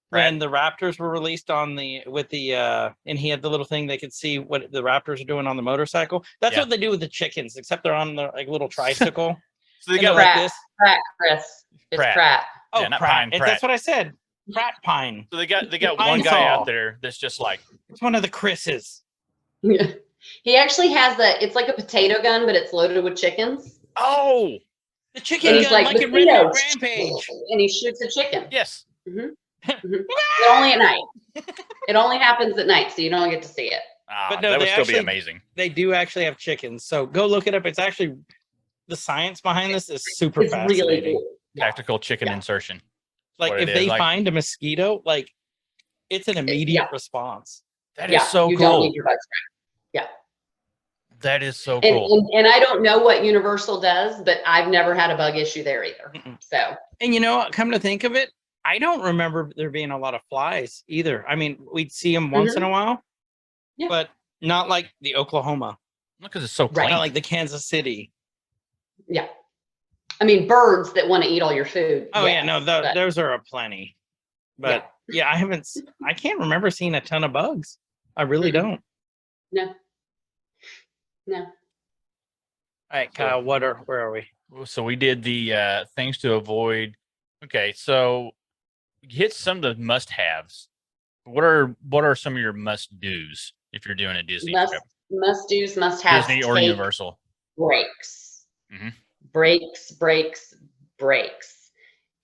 When the raptors were released and he had the little thing they could see what the raptors are doing on the motorcycle. That's what they do with the chickens, except they're on the little tricycle. So they got Pratt, Chris. It's Pratt. Oh, not Pratt. Pratt. That's what I said. Pratt Pine. So they got Pine one guy Sol. out there that's just It's one of the Chris's. He actually has it's like a potato gun, but it's loaded with chickens. oh, The chicken And he's gun, like, like in Red Dead mosquitoes. Rampage. And he shoots a chicken. yes. But only at night. It only happens at night, so you don't get to see it. But no, that would they still be actually- amazing. They do actually have chickens. So go look it up. It's actually the science behind this is super It's really fascinating. cool. Yeah. Tactical chicken Yeah. insertion. Like what if it they is, like- find a mosquito, like it's an immediate response. That is so you don't cool. need your bug spray. That is so And, cool. and I don't know what Universal does, but I've never had a bug issue there either. Mm-mm. So And you know what? Come to think of it, I don't remember there being a lot of flies either. I mean, we'd see them once in a while, Yeah. but not like the Oklahoma, Because it's so Right. clean. not like the Kansas City. yeah, I mean birds that want to eat all your food. Oh yeah, yes, no, but those are aplenty. But yeah, I can't remember seeing a ton of bugs. I really Mm-mm. don't. no. All right, Kyle, where are we? So we did the things to avoid. Okay, so you hit some of the must-haves. What are some of your must-dos if you're doing a Disney trip? Must do's, must have. Disney or Universal? Breaks. Mhm. Breaks.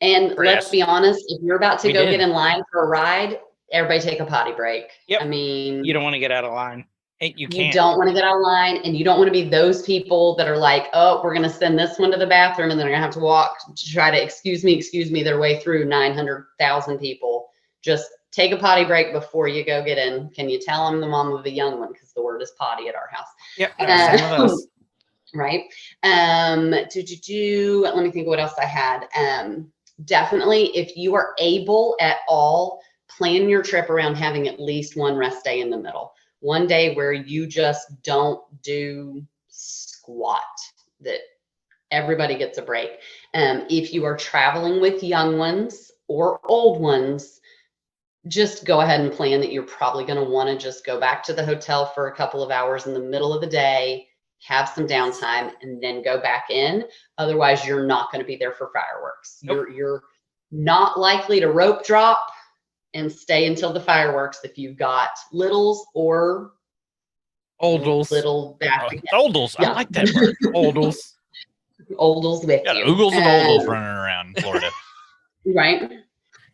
And For let's us. be honest, if you're about to We go did. get in line for a ride, everybody take a potty break. Yep. I mean, You don't want to get out of line. You you can't. don't want to get out of line, and you don't want to be those people that are like, oh, we're going to send this one to the bathroom, and then they're going to have to walk to try to excuse me their way through 900,000 people. Just take a potty break before you go get in. Can you tell I'm the mom of a young one? Because the word is potty at our house. Yep. No, same with us. Right. Let me think what else I had. Definitely, if you are able at all, plan your trip around having at least one rest day in the middle. One day where you just don't do squat, that everybody gets a break. If you are traveling with young ones or old ones, just go ahead and plan that you're probably going to want to just go back to the hotel for a couple of hours in the middle of the day, have some downtime, and then go back in. Otherwise, you're not going to be there for fireworks. Nope. You're not likely to rope drop and stay until the fireworks if you've got littles or Oldles. little back Oldles. I Yeah. like that word. Oldles. oldles with Got you. oogles and oldles Um, running around in Florida. Right.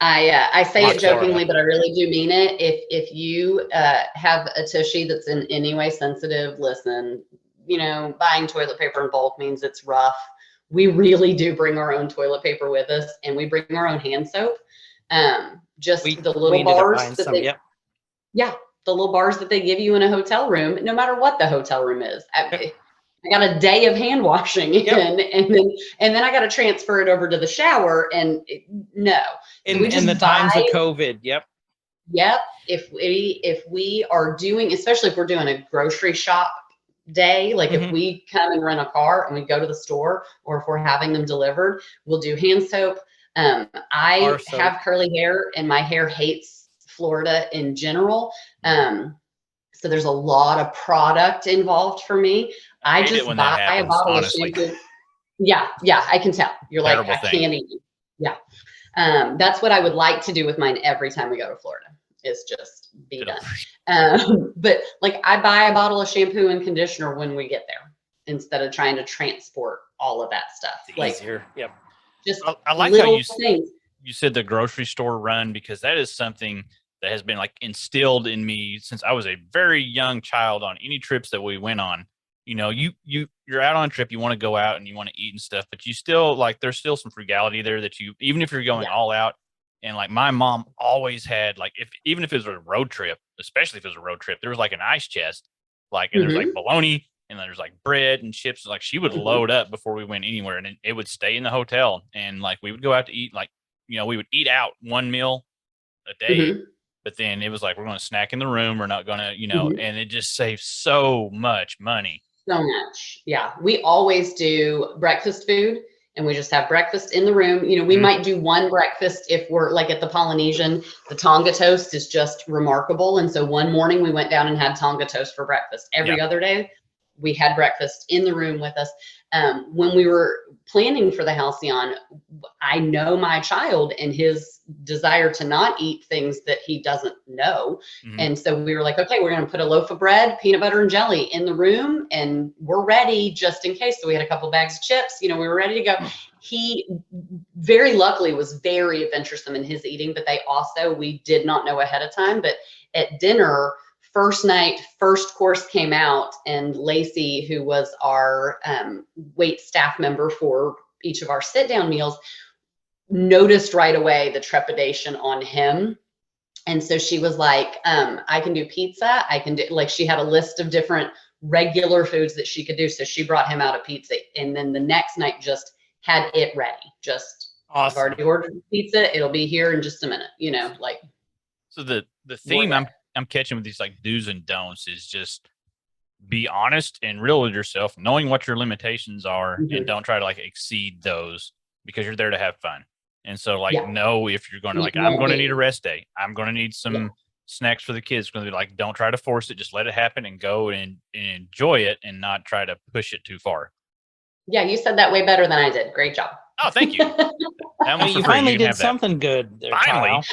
I say Not it jokingly, Florida. but I really do mean it. If you have a tushy that's in any way sensitive, listen, buying toilet paper in bulk means it's rough. We really do bring our own toilet paper with us, and we bring our own hand soap. Just We the we little ended up bars buying that some. they, Yep. yeah, the little bars that they give you in a hotel room, no matter what the hotel room is. I got a day of hand washing Yep. and then I got to transfer it over to the shower, and no. So we In just the times of buy- COVID. Yep. Yep. If we are doing, especially if we're doing a grocery shop day, like if Mhm. we come and rent a car and we go to the store, or if we're having them delivered, we'll do hand soap. I Bar soap. have curly hair, and my hair hates Florida in general. So there's a lot of product involved for me. I hate it just when buy that a happens, bottle honestly. of shampoo. Yeah, I can tell. You're like, Terrible I thing. can't eat. Yeah. That's what I would like to do with mine every time we go to Florida, is just be done. But like, I buy a bottle of shampoo and conditioner when we get there, instead of trying to transport all of that stuff. It's Like, easier. Yep. just I like little how things. you said the grocery store run, because that is something that has been like instilled in me since I was a very young child. On any trips that we went on, you're out on a trip, you want to go out and you want to eat and stuff, but you still like, there's still some frugality there that you, even if you're going all out. And like, my mom always had, like, even if it was a road trip, especially if it was a road trip, there was like an ice chest, like, and there's like bologna, and then there's like bread and chips. Like, she would load up before we went anywhere, and it would stay in the hotel. And like, we would go out to eat, like, we would eat out one meal a day, but then it was like, we're going to snack in the room. We're not going to, and it just saves so much money. So much. Yeah. We always do breakfast food, and we just have breakfast in the room. We might do one breakfast if we're like at the Polynesian. The Tonga toast is just remarkable. And so one morning we went down and had Tonga toast for breakfast. Every other day, we had breakfast in the room with us. When we were planning for the Halcyon, I know my child and his desire to not eat things that he doesn't know. Mhm. And so we were like, okay, we're going to put a loaf of bread, peanut butter and jelly in the room, and we're ready just in case. So we had a couple bags of chips, we were ready to go. He very luckily was very adventuresome in his eating, but we did not know ahead of time. But at dinner, first night, first course came out, and Lacey, who was our wait staff member for each of our sit down meals, noticed right away the trepidation on him. And so she was like, I can do pizza. I can do, like, she had a list of different regular foods that she could do. So she brought him out a pizza. And then the next night just had it ready. Just, I've Awesome. already ordered pizza. It'll be here in just a minute, like. So the theme I'm catching with these like do's and don'ts is just be honest and real with yourself, knowing what your limitations are, and don't try to like exceed those, because you're there to have fun. And so like know if you're going to I'm going to need a rest day. I'm going to need some snacks for the kids. Going to be like, don't try to force it. Just let it happen and go and enjoy it, and not try to push it too far. Yeah, you said that way better than I did. Great job. Oh, thank you. You finally did something good there, Finally. Kyle,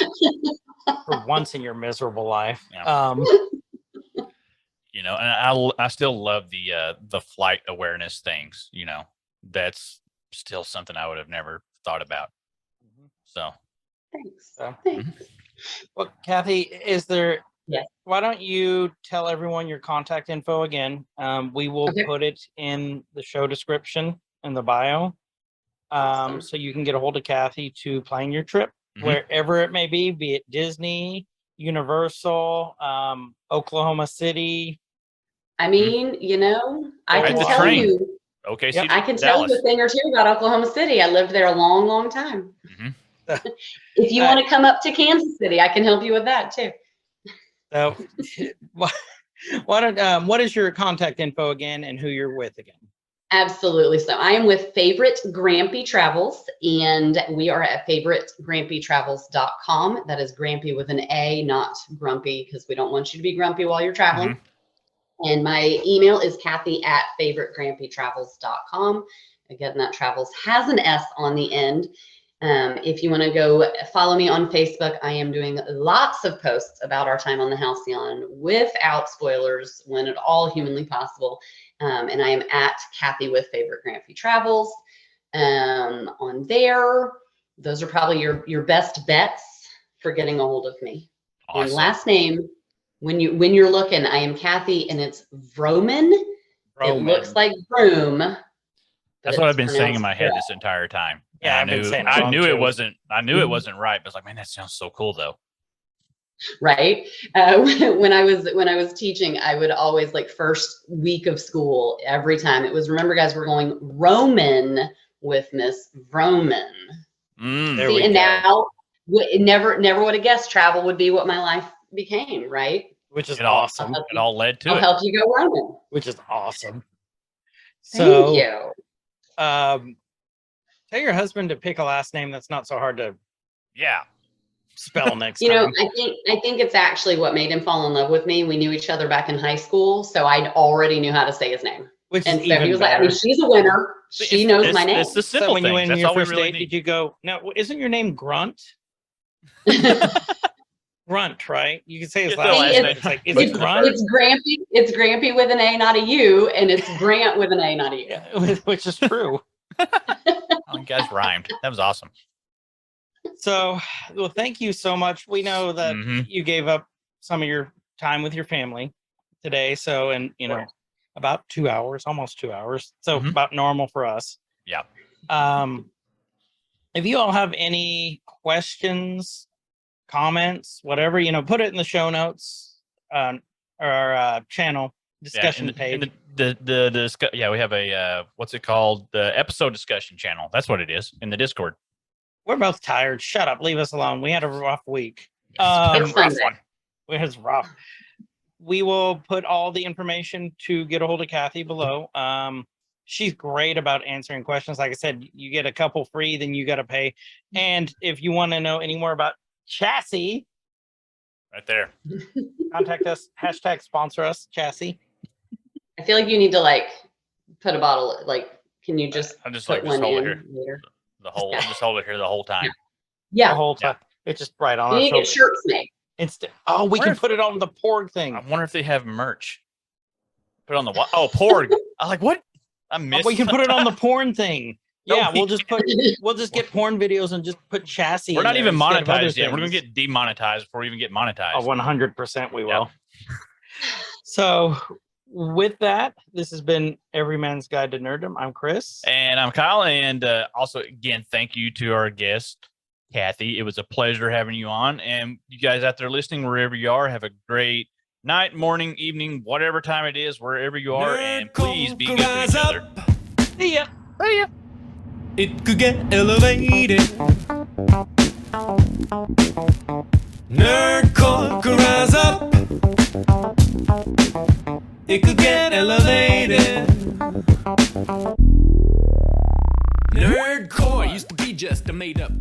for once in your miserable life. Yeah. And I still love the flight awareness things. That's still something I would have never thought about. So Thanks. Well, Kathy, Yes. why don't you tell everyone your contact info again? We will put it in the show description in the bio. Awesome. So you can get a hold of Kathy to plan your trip wherever it may be it Disney, Universal, Oklahoma City. I mean, I can tell you. Okay, I can tell you a thing or two about Oklahoma City. I lived there a long, long time. If you want to come up to Kansas City, I can help you with that too. So, what is your contact info again, and who you're with again? Absolutely. So I am with Favorite Grampy Travels, and we are at favoritegrampytravels.com. That is Grampy with an A, not grumpy, because we don't want you to be grumpy while you're traveling. And my email is Kathy@favoritegrampytravels.com. Again, that travels has an S on the end. If you want to go follow me on Facebook, I am doing lots of posts about our time on the Halcyon without spoilers when at all humanly possible. And I am at Kathy with Favorite Grampy Travels. On there, those are probably your best bets for getting a hold of me. Awesome. And last name, when you're looking, I am Kathy, and it's Vroman. It looks like broom. That's what I've been saying in my head this entire time. Yeah, I knew it wasn't right, but I was like, man, that sounds so cool though. Right. When I was teaching, I would always, like, first week of school, every time it was, remember guys, we're going Roman with Miss Vroman. See, and now never would have guessed travel would be what my life became, right? Which is awesome. It all led to I'll it. help you go Roman. Which is awesome. Thank you. Tell your husband to pick a last name that's not so hard to spell next time. I think it's actually what made him fall in love with me. We knew each other back in high school, so I already knew how to say his name. Which and is so even he was better. like, I mean, she's a winner. She knows my name. It's the simple when you went things. your That's all first we really date, need. did you go, no, isn't your name Grunt? Grunt, right? You can say his last name. It's like, is it Grunt? It's Grampy. It's Grampy with an A, not a U, and it's Grant with an A, not a U. Yeah, which is true. Oh, you guys rhymed. That was awesome. So, well, thank you so much. We know that you gave up some of your time with your family today. So, and about 2 hours, almost 2 hours. So about normal for us. Yeah. If you all have any questions, comments, whatever, put it in the show notes or our channel discussion page. We have a what's it called? The episode discussion channel. That's what it is in the Discord. We're both tired. Shut up. Leave us alone. We had a rough week. It's rough one. It was rough. We will put all the information to get a hold of Kathy below. She's great about answering questions. Like I said, you get a couple free, then you got to pay. And if you want to know any more about Chassis, right there, contact us. # sponsor us, Chassis. I feel like you need to like put a bottle. Like, can you just I'm just put like, just one hold it in here. later? The whole, just hold it here the whole time. The Yeah, whole time. It's just right on you our need to get shoulder. shirts made. Oh, we Where can if- put it on the porg thing. I wonder if they have merch. Put it on the what? Oh, Porg. I like what? I missed. We can put it on the porn thing. No, Yeah, we we'll just get porn videos and just put chassis. We're in not there even instead of other monetized yet. We're gonna things. get demonetized before we even get monetized. Oh, 100% we Yeah. will. So with that, this has been Every Man's Guide to Nerddom. I'm Chris. And I'm Kyle. And also, again, thank you to our guest, Kathy. It was a pleasure having you on. And you guys out there listening, wherever you are, have a great night, morning, evening, whatever time it is, wherever you are. And please be good to each other. See ya. See ya. It could get elevated. Nerdcore could rise up. It could get elevated. Nerdcore used to be just a made up